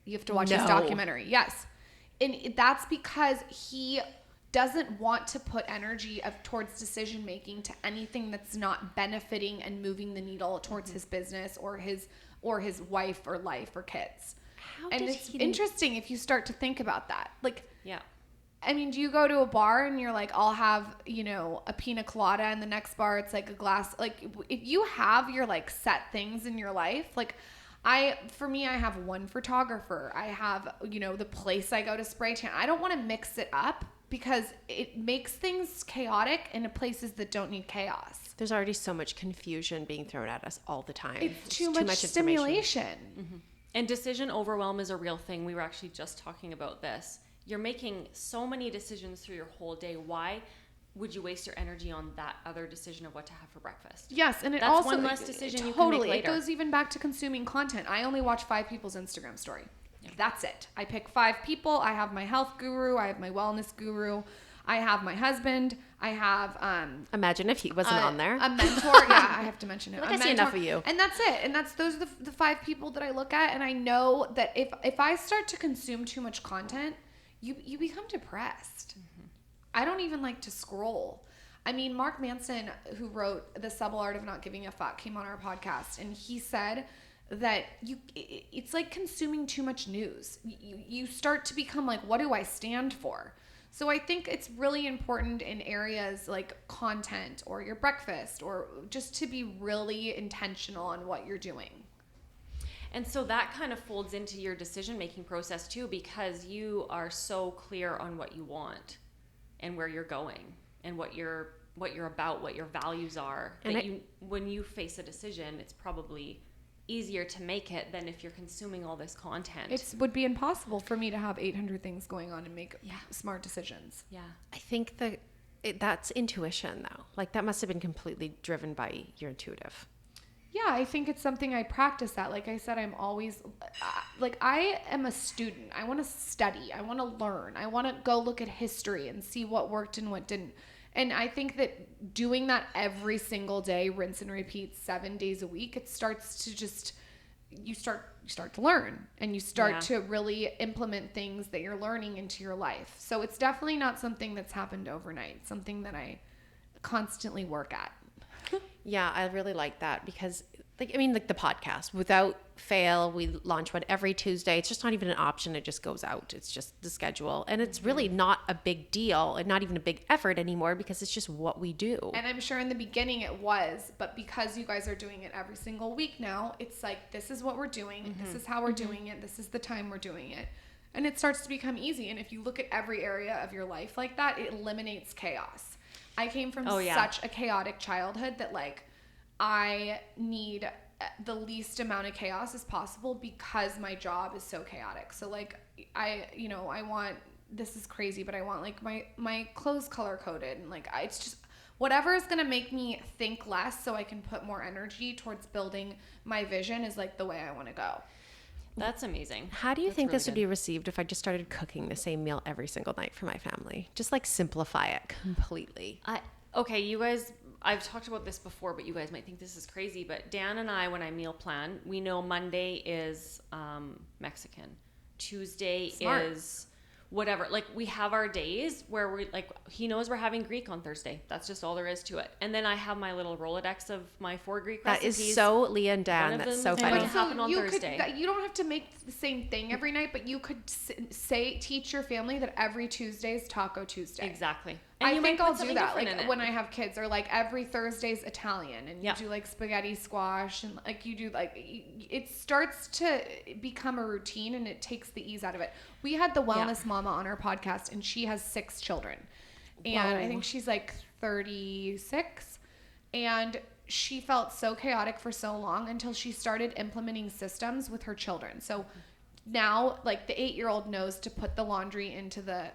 You have to watch his documentary. Yes. And that's because he doesn't want to put energy towards decision making to anything that's not benefiting and moving the needle towards his business or his wife or life or kids. And it's interesting if you start to think about that. Like, Yeah. I mean, do you go to a bar and you're like, I'll have, a pina colada, and the next bar it's like a glass. Like, if you have your like set things in your life, like for me, I have one photographer. I have, the place I go to spray tan. I don't want to mix it up because it makes things chaotic in places that don't need chaos. There's already so much confusion being thrown at us all the time. It's too much stimulation. Mm-hmm. And decision overwhelm is a real thing. We were actually just talking about this. You're making so many decisions through your whole day. Why would you waste your energy on that other decision of what to have for breakfast? Yes, and That's also one less decision you can totally. make later. It goes even back to consuming content. I only watch 5 people's Instagram story. That's it. I pick 5 people. I have my health guru. I have my wellness guru. I have my husband. I have Imagine if he wasn't on there. a mentor. Yeah, I have to mention it. Like, A I see mentor. enough of you. And that's it. And those are the 5 people that I look at, and I know that if I start to consume too much content, you become depressed. Mm-hmm. I don't even like to scroll. I mean, Mark Manson, who wrote The Subtle Art of Not Giving a Fuck, came on our podcast, and he said that it's like consuming too much news. You start to become like, what do I stand for? So I think it's really important in areas like content or your breakfast, or just to be really intentional on what you're doing. And so that kind of folds into your decision-making process too, because you are so clear on what you want and where you're going and what you're about, what your values are. And when you face a decision, it's probably easier to make it than if you're consuming all this content. It would be impossible for me to have 800 things going on and make smart decisions. Yeah. I think that's intuition, though. Like, that must have been completely driven by your intuitive. Yeah, I think it's something I practice at. Like I said, I'm always like I am a student. I want to study. I want to learn. I want to go look at history and see what worked and what didn't. And I think that doing that every single day, rinse and repeat 7 days a week, it starts to just you start to learn and you start to really implement things that you're learning into your life. So it's definitely not something that's happened overnight. It's something that I constantly work at. Yeah, I really like that because, like, I mean, like the podcast, without fail, we launch one every Tuesday. It's just not even an option. It just goes out. It's just the schedule. And it's really not a big deal and not even a big effort anymore because it's just what we do. And I'm sure in the beginning it was, but because you guys are doing it every single week now, it's like, this is what we're doing. This is how we're doing it. This is the time we're doing it. And it starts to become easy. And if you look at every area of your life like that, it eliminates chaos. I came from such a chaotic childhood that like I need the least amount of chaos as possible because my job is so chaotic. So like I want, this is crazy, but I want like my clothes color coded and like it's just whatever is going to make me think less so I can put more energy towards building my vision is like the way I want to go. That's amazing. How do you think really this would be received if I just started cooking the same meal every single night for my family? Just like simplify it completely. Okay, you guys, I've talked about this before, but you guys might think this is crazy. But Dan and I, when I meal plan, we know Monday is Mexican. Tuesday is whatever. Like, we have our days where we like, he knows we're having Greek on Thursday. That's just all there is to it. And then I have my little Rolodex of my 4 Greek recipes. That is so Leah and Dan. That's so funny. Going to happen on Thursday. You don't have to make the same thing every night, but you could teach your family that every Tuesday is Taco Tuesday. Exactly. And I think I'll do that like when I have kids, or like every Thursday's Italian and you do like spaghetti squash and like you do like it starts to become a routine and it takes the ease out of it. We had the wellness mama on our podcast and she has 6 children and I think she's like 36 and she felt so chaotic for so long until she started implementing systems with her children. So now like the 8-year-old knows to put the laundry into the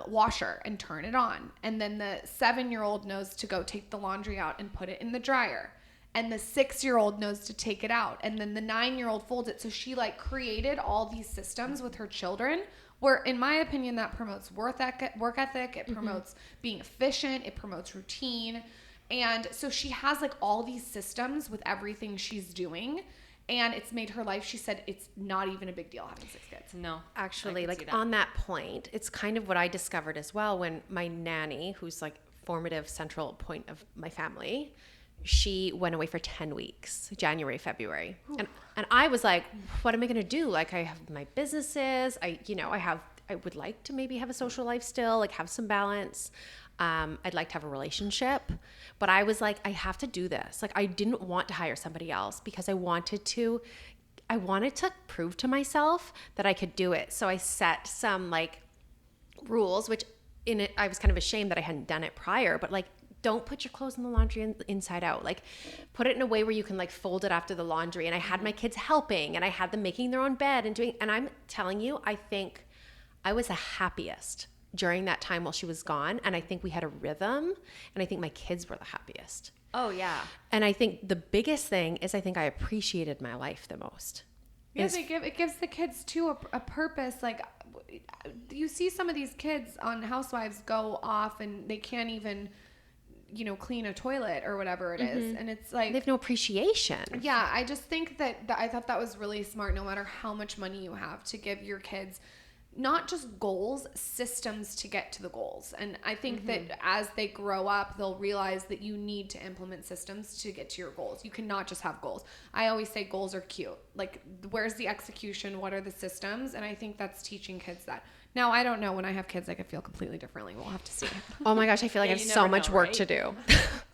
washer and turn it on, and then the 7-year-old knows to go take the laundry out and put it in the dryer, and the 6-year-old knows to take it out, and then the 9-year-old folds it. So she like created all these systems with her children where in my opinion that promotes work ethic, it promotes being efficient, it promotes routine. And so she has like all these systems with everything she's doing. And it's made her life, she said, it's not even a big deal having 6 kids. No. Actually, like on that point, it's kind of what I discovered as well when my nanny, who's like formative central point of my family, she went away for 10 weeks, January, February. And I was like, what am I going to do? Like I have my businesses. I would like to maybe have a social life still, like have some balance. I'd like to have a relationship, but I was like, I have to do this. Like I didn't want to hire somebody else because I wanted to prove to myself that I could do it. So I set some like rules, which in it, I was kind of ashamed that I hadn't done it prior, but like, don't put your clothes in the laundry inside out. Like put it in a way where you can like fold it after the laundry. And I had my kids helping and I had them making their own bed and I'm telling you, I think I was the happiest during that time while she was gone. And I think we had a rhythm and I think my kids were the happiest. Oh yeah. And I think the biggest thing is I think I appreciated my life the most. Yeah, it gives the kids too a purpose. Like you see some of these kids on Housewives go off and they can't even, clean a toilet or whatever it is. And it's like, they have no appreciation. Yeah. I just think that I thought that was really smart, no matter how much money you have, to give your kids not just goals, systems to get to the goals. And I think that as they grow up, they'll realize that you need to implement systems to get to your goals. You cannot just have goals. I always say goals are cute. Like, where's the execution? What are the systems? And I think that's teaching kids that. Now, I don't know. When I have kids, I could feel completely differently. We'll have to see. Oh my gosh, I feel like I have so much work to do.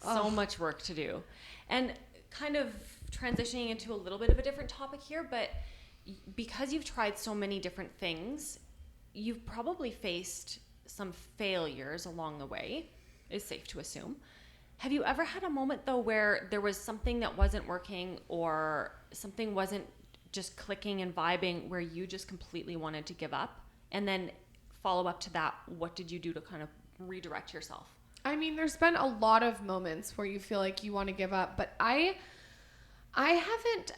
So much work to do. And kind of transitioning into a little bit of a different topic here, but because you've tried so many different things, you've probably faced some failures along the way, is safe to assume. Have you ever had a moment though where there was something that wasn't working or something wasn't just clicking and vibing where you just completely wanted to give up? And then follow up to that, what did you do to kind of redirect yourself? I mean, there's been a lot of moments where you feel like you want to give up, but I haven't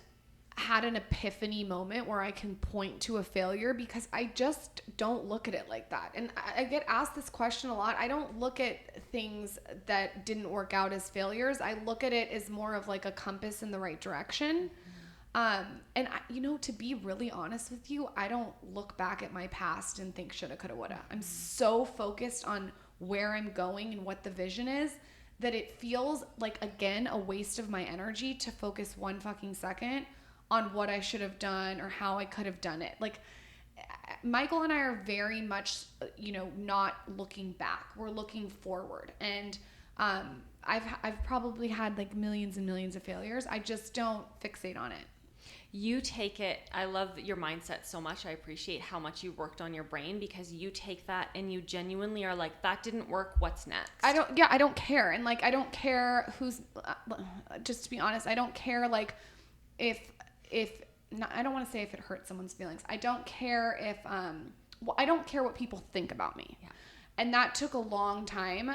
had an epiphany moment where I can point to a failure because I just don't look at it like that. And I get asked this question a lot. I don't look at things that didn't work out as failures. I look at it as more of like a compass in the right direction. And to be really honest with you, I don't look back at my past and think shoulda, coulda, woulda. I'm so focused on where I'm going and what the vision is that it feels like, again, a waste of my energy to focus 1 fucking second on what I should have done or how I could have done it. Like, Michael and I are very much, not looking back. We're looking forward. And I've probably had like millions and millions of failures. I just don't fixate on it. You take it, I love your mindset so much. I appreciate how much you worked on your brain because you take that and you genuinely are like, that didn't work, what's next? I don't care. And like, I don't care who's, just to be honest, I don't care like if not, I don't want to say if it hurts someone's feelings. I don't care if, I don't care what people think about me. Yeah. And that took a long time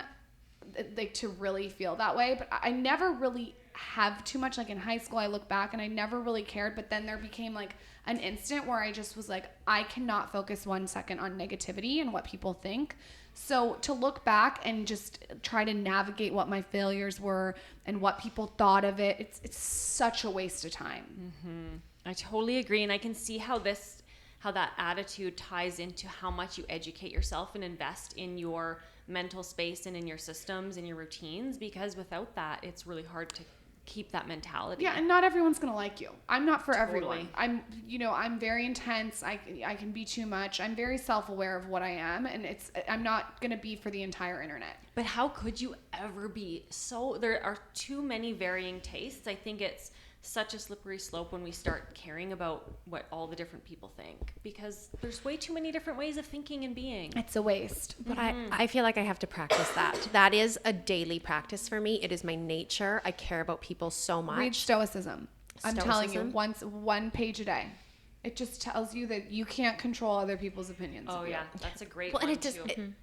like to really feel that way, but I never really have too much. Like in high school, I look back and I never really cared, but then there became like an instant where I just was like, I cannot focus 1 second on negativity and what people think. So to look back and just try to navigate what my failures were and what people thought of it, it's such a waste of time. Mm-hmm. I totally agree. And I can see how that attitude ties into how much you educate yourself and invest in your mental space and in your systems and your routines, because without that, it's really hard to keep that mentality. Yeah, and not everyone's gonna like you. I'm not for Totally. everyone. I'm very intense. I can be too much. I'm very self-aware of what I am, and I'm not gonna be for the entire internet. But how could you ever be so? There are too many varying tastes. I think it's such a slippery slope when we start caring about what all the different people think, because there's way too many different ways of thinking and being. It's a waste. But I feel like I have to practice that. That is a daily practice for me. It is my nature. I care about people so much. Read Stoicism. I'm telling you, Stoicism? 1 page a day. It just tells you that you can't control other people's opinions. Oh of you. yeah, that's a great Well, one and it just, too.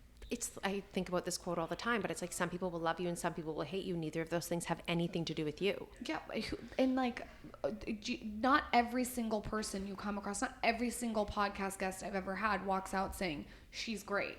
I think about this quote all the time, but it's like some people will love you and some people will hate you. Neither of those things have anything to do with you. Yeah, and like, not every single person you come across, not every single podcast guest I've ever had walks out saying she's great.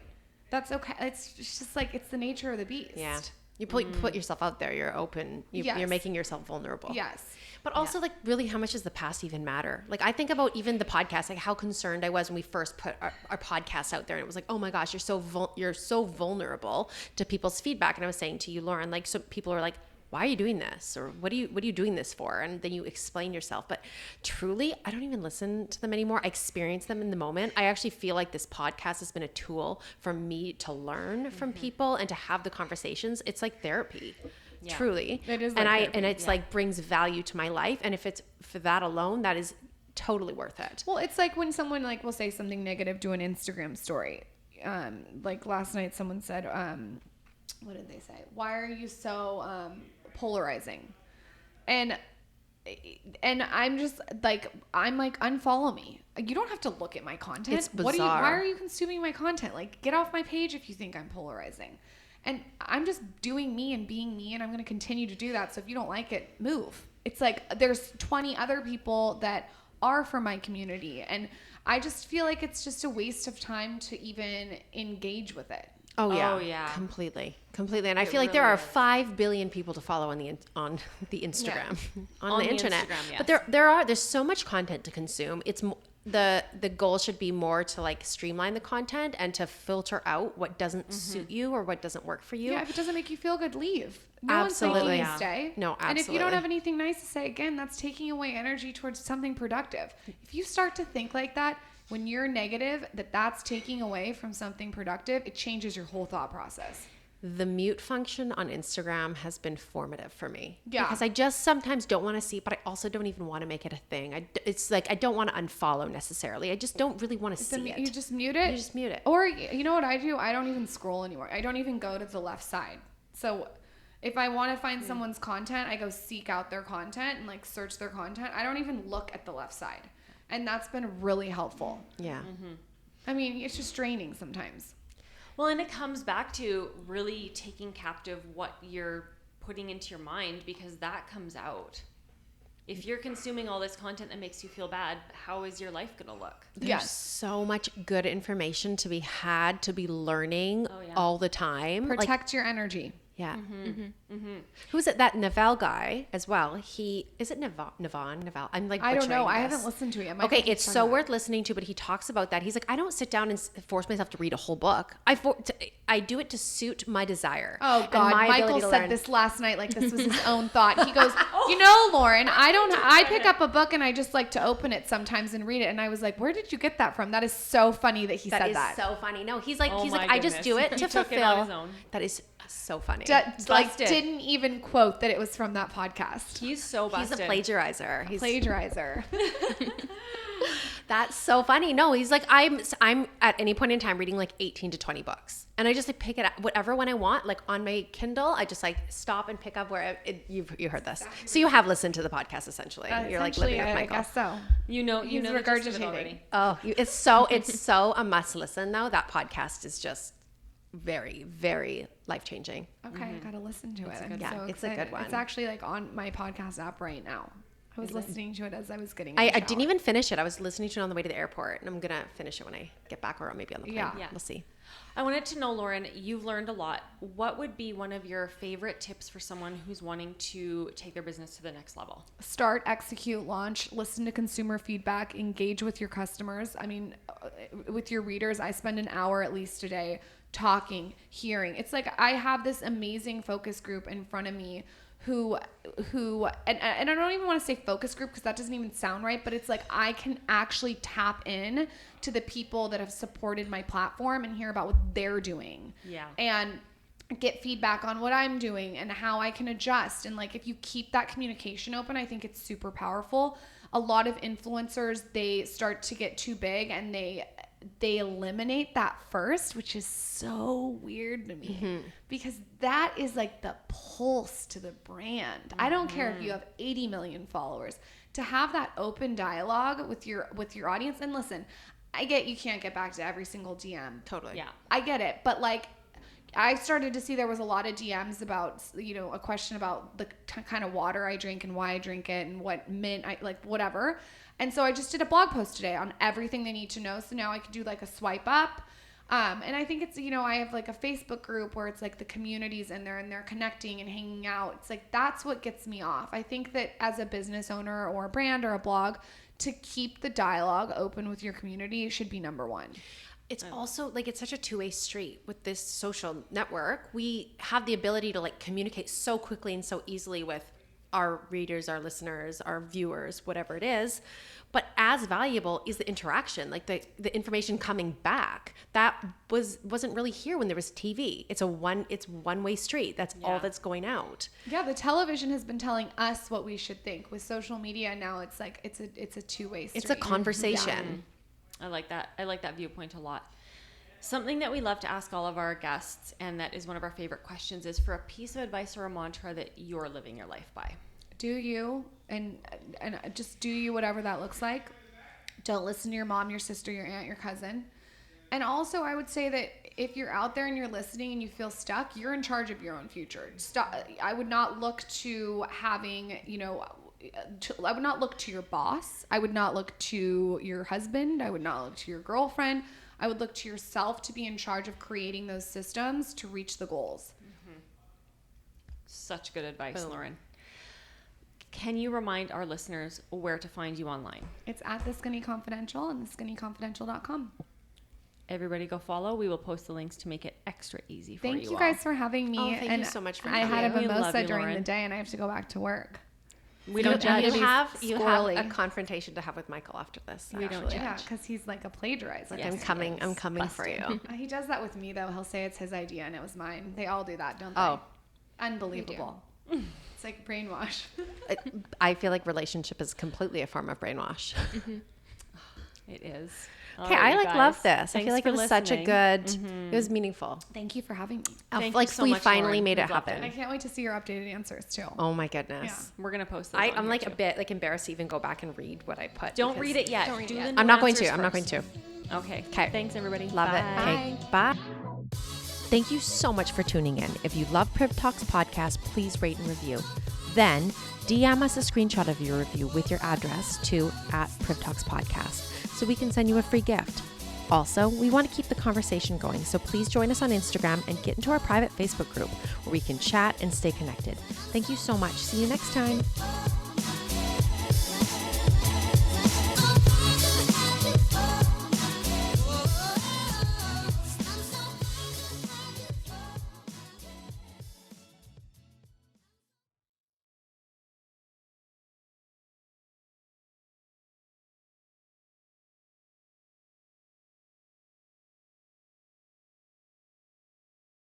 That's okay. It's just like, it's the nature of the beast. Yeah. You put yourself out there. You're open. You're making yourself vulnerable. Yes. But also, like, really, how much does the past even matter? Like, I think about even the podcast, like how concerned I was when we first put our podcast out there, and it was like, oh my gosh, you're so vulnerable to people's feedback. And I was saying to you, Lauren, like, so people are like, why are you doing this? Or what are you doing this for? And then you explain yourself. But truly, I don't even listen to them anymore. I experience them in the moment. I actually feel like this podcast has been a tool for me to learn from people and to have the conversations. It's like therapy. Yeah. Truly. It is like therapy. And it's like brings value to my life. And if it's for that alone, that is totally worth it. Well, it's like when someone like will say something negative to an Instagram story. Like last night someone said, what did they say? Why are you so polarizing? And I'm just like, unfollow me. You don't have to look at my content. It's bizarre. Why are you consuming my content? Like, get off my page if you think I'm polarizing. And I'm just doing me and being me, and I'm going to continue to do that. So if you don't like it, move. It's like there's 20 other people that are from my community, and I just feel like it's just a waste of time to even engage with it. Oh yeah. Oh, yeah. Completely. And I feel like there are 5 billion people to follow on the Instagram, on the internet. Instagram, yes. But there's so much content to consume. It's the goal should be more to like streamline the content and to filter out what doesn't suit you or what doesn't work for you. Yeah, if it doesn't make you feel good, leave. No Absolutely. one's making you stay. No, absolutely. And if you don't have anything nice to say, again, that's taking away energy towards something productive. If you start to think like that, when you're negative, that's taking away from something productive, it changes your whole thought process. The mute function on Instagram has been formative for me. Yeah. Because I just sometimes don't want to see, but I also don't even want to make it a thing. It's like I don't want to unfollow necessarily. I just don't really want to see it. You just mute it? You just mute it. Or you know what I do? I don't even scroll anymore. I don't even go to the left side. So if I want to find someone's content, I go seek out their content and like search their content. I don't even look at the left side. And that's been really helpful. Yeah. I mean, it's just draining sometimes. Well, and it comes back to really taking captive what you're putting into your mind, because that comes out. If you're consuming all this content that makes you feel bad, how is your life going to look? There's so much good information to be had, to be learning all the time. Protect your energy. Yeah. Who's it? That Naval guy as well. Is it Naval? I'm like, I don't know. butchering I this. haven't listened to him. Okay, it's so worth listening to, but he talks about that. He's like, I don't sit down and force myself to read a whole book. I do it to suit my desire. Oh and God, my Michael ability to said learn. this last night like this was his own thought. He goes, you know, Lauren, I pick up a book and I just like to open it sometimes and read it. And I was like, where did you get that from? That is so funny that he said that. That is so funny. No, he's like, Oh my I just do it goodness. to He took it on his fulfill. own. That is so funny. Busted. Didn't even quote that it was from that podcast. He's so busted. He's a plagiarizer. Plagiarizer. That's so funny. No, he's like, I'm at any point in time reading like 18 to 20 books. And I just like pick it up, whatever one I want, like on my Kindle, I just like stop and pick up where you heard this. So you have listened to the podcast essentially. You're like living with I Michael. guess so. You know He's the gist of it regurgitating. already. Oh, it's so a must listen though. That podcast is just very, very life-changing. Okay, I gotta listen to it. I'm Yeah, so it's a good excited. one. It's actually like on my podcast app right now. I was listening to it as I was getting. in I the didn't shower. even finish it. I was listening to it on the way to the airport, and I'm gonna finish it when I get back, or maybe on the plane. Yeah. We'll see. I wanted to know, Lauren, you've learned a lot. What would be one of your favorite tips for someone who's wanting to take their business to the next level? Start, execute, launch, listen to consumer feedback, engage with your customers. I mean, with your readers, I spend an hour at least a day talking, hearing. It's like I have this amazing focus group in front of me who and I don't even want to say focus group because that doesn't even sound right, but it's like I can actually tap in to the people that have supported my platform and hear about what they're doing. Yeah. And get feedback on what I'm doing and how I can adjust. And like if you keep that communication open, I think it's super powerful. A lot of influencers, they start to get too big and they eliminate that first, which is so weird to me because that is like the pulse to the brand. I don't care if you have 80 million followers. To have that open dialogue with your audience, and listen, I get you can't get back to every single DM. Totally. Yeah. I get it, but like I started to see there was a lot of DMs about, you know, a question about the kind of water I drink and why I drink it and what mint I like, whatever. And so I just did a blog post today on everything they need to know. So now I could do like a swipe up. And I think it's, you know, I have like a Facebook group where it's like the communities in there and they're connecting and hanging out. It's like, that's what gets me off. I think that as a business owner or a brand or a blog, to keep the dialogue open with your community should be number one. It's also like it's such a two-way street with this social network. We have the ability to like communicate so quickly and so easily with our readers, our listeners, our viewers, whatever it is. But as valuable is the interaction, like the information coming back. That wasn't really here when there was TV. It's one-way street. That's all that's going out. Yeah, the television has been telling us what we should think. With social media now, it's like it's a two-way street. It's a conversation. I like that. I like that viewpoint a lot. Something that we love to ask all of our guests, and that is one of our favorite questions, is for a piece of advice or a mantra that you're living your life by. Do you, and just do you, whatever that looks like. Don't listen to your mom, your sister, your aunt, your cousin. And also, I would say that if you're out there and you're listening and you feel stuck, you're in charge of your own future. I would not look to having, you know, I would not look to your boss. I would not look to your husband. I would not look to your girlfriend. I would look to yourself to be in charge of creating those systems to reach the goals. Such good advice, Lauren. Can you remind our listeners where to find you online? It's at The Skinny Confidential and theskinnyconfidential.com. Everybody go follow. We will post the links to make it extra easy for you. Thank you all. guys for having me. Oh, thank you and so much for I coming. had a We love mimosa you, during the Lauren. day and I have to go back to work. We don't judge. You have squirrely. a confrontation to have with Michael after this. We don't actually. judge. Yeah, because he's like a plagiarizer. Like, I'm coming for you. He does that with me though. He'll say it's his idea and it was mine. They all do that, don't they? Oh. Unbelievable. It's like brainwash. I feel like relationship is completely a form of brainwash. It is. Okay, All I right, like guys. love this. I Thanks feel like for it was such a listening. good. It was meaningful. Thank you for having me. Thank like you so we much, finally Lauren. made it We've loved happen. I can't wait to see your updated answers too. Oh my goodness. We're gonna post those. I'm like a bit like embarrassed to even go back and read what I put. Don't because- read it yet. Don't read Do it yet. the I'm not new going to. answers I'm not going first. to. Okay. 'Kay. Thanks, everybody. Love Bye. it. Okay. Bye. Thank you so much for tuning in. If you love PRIV Talks podcast, please rate and review. Then DM us a screenshot of your review with your address to @PRIV Talks podcast so we can send you a free gift. Also, we want to keep the conversation going, so please join us on Instagram and get into our private Facebook group where we can chat and stay connected. Thank you so much. See you next time.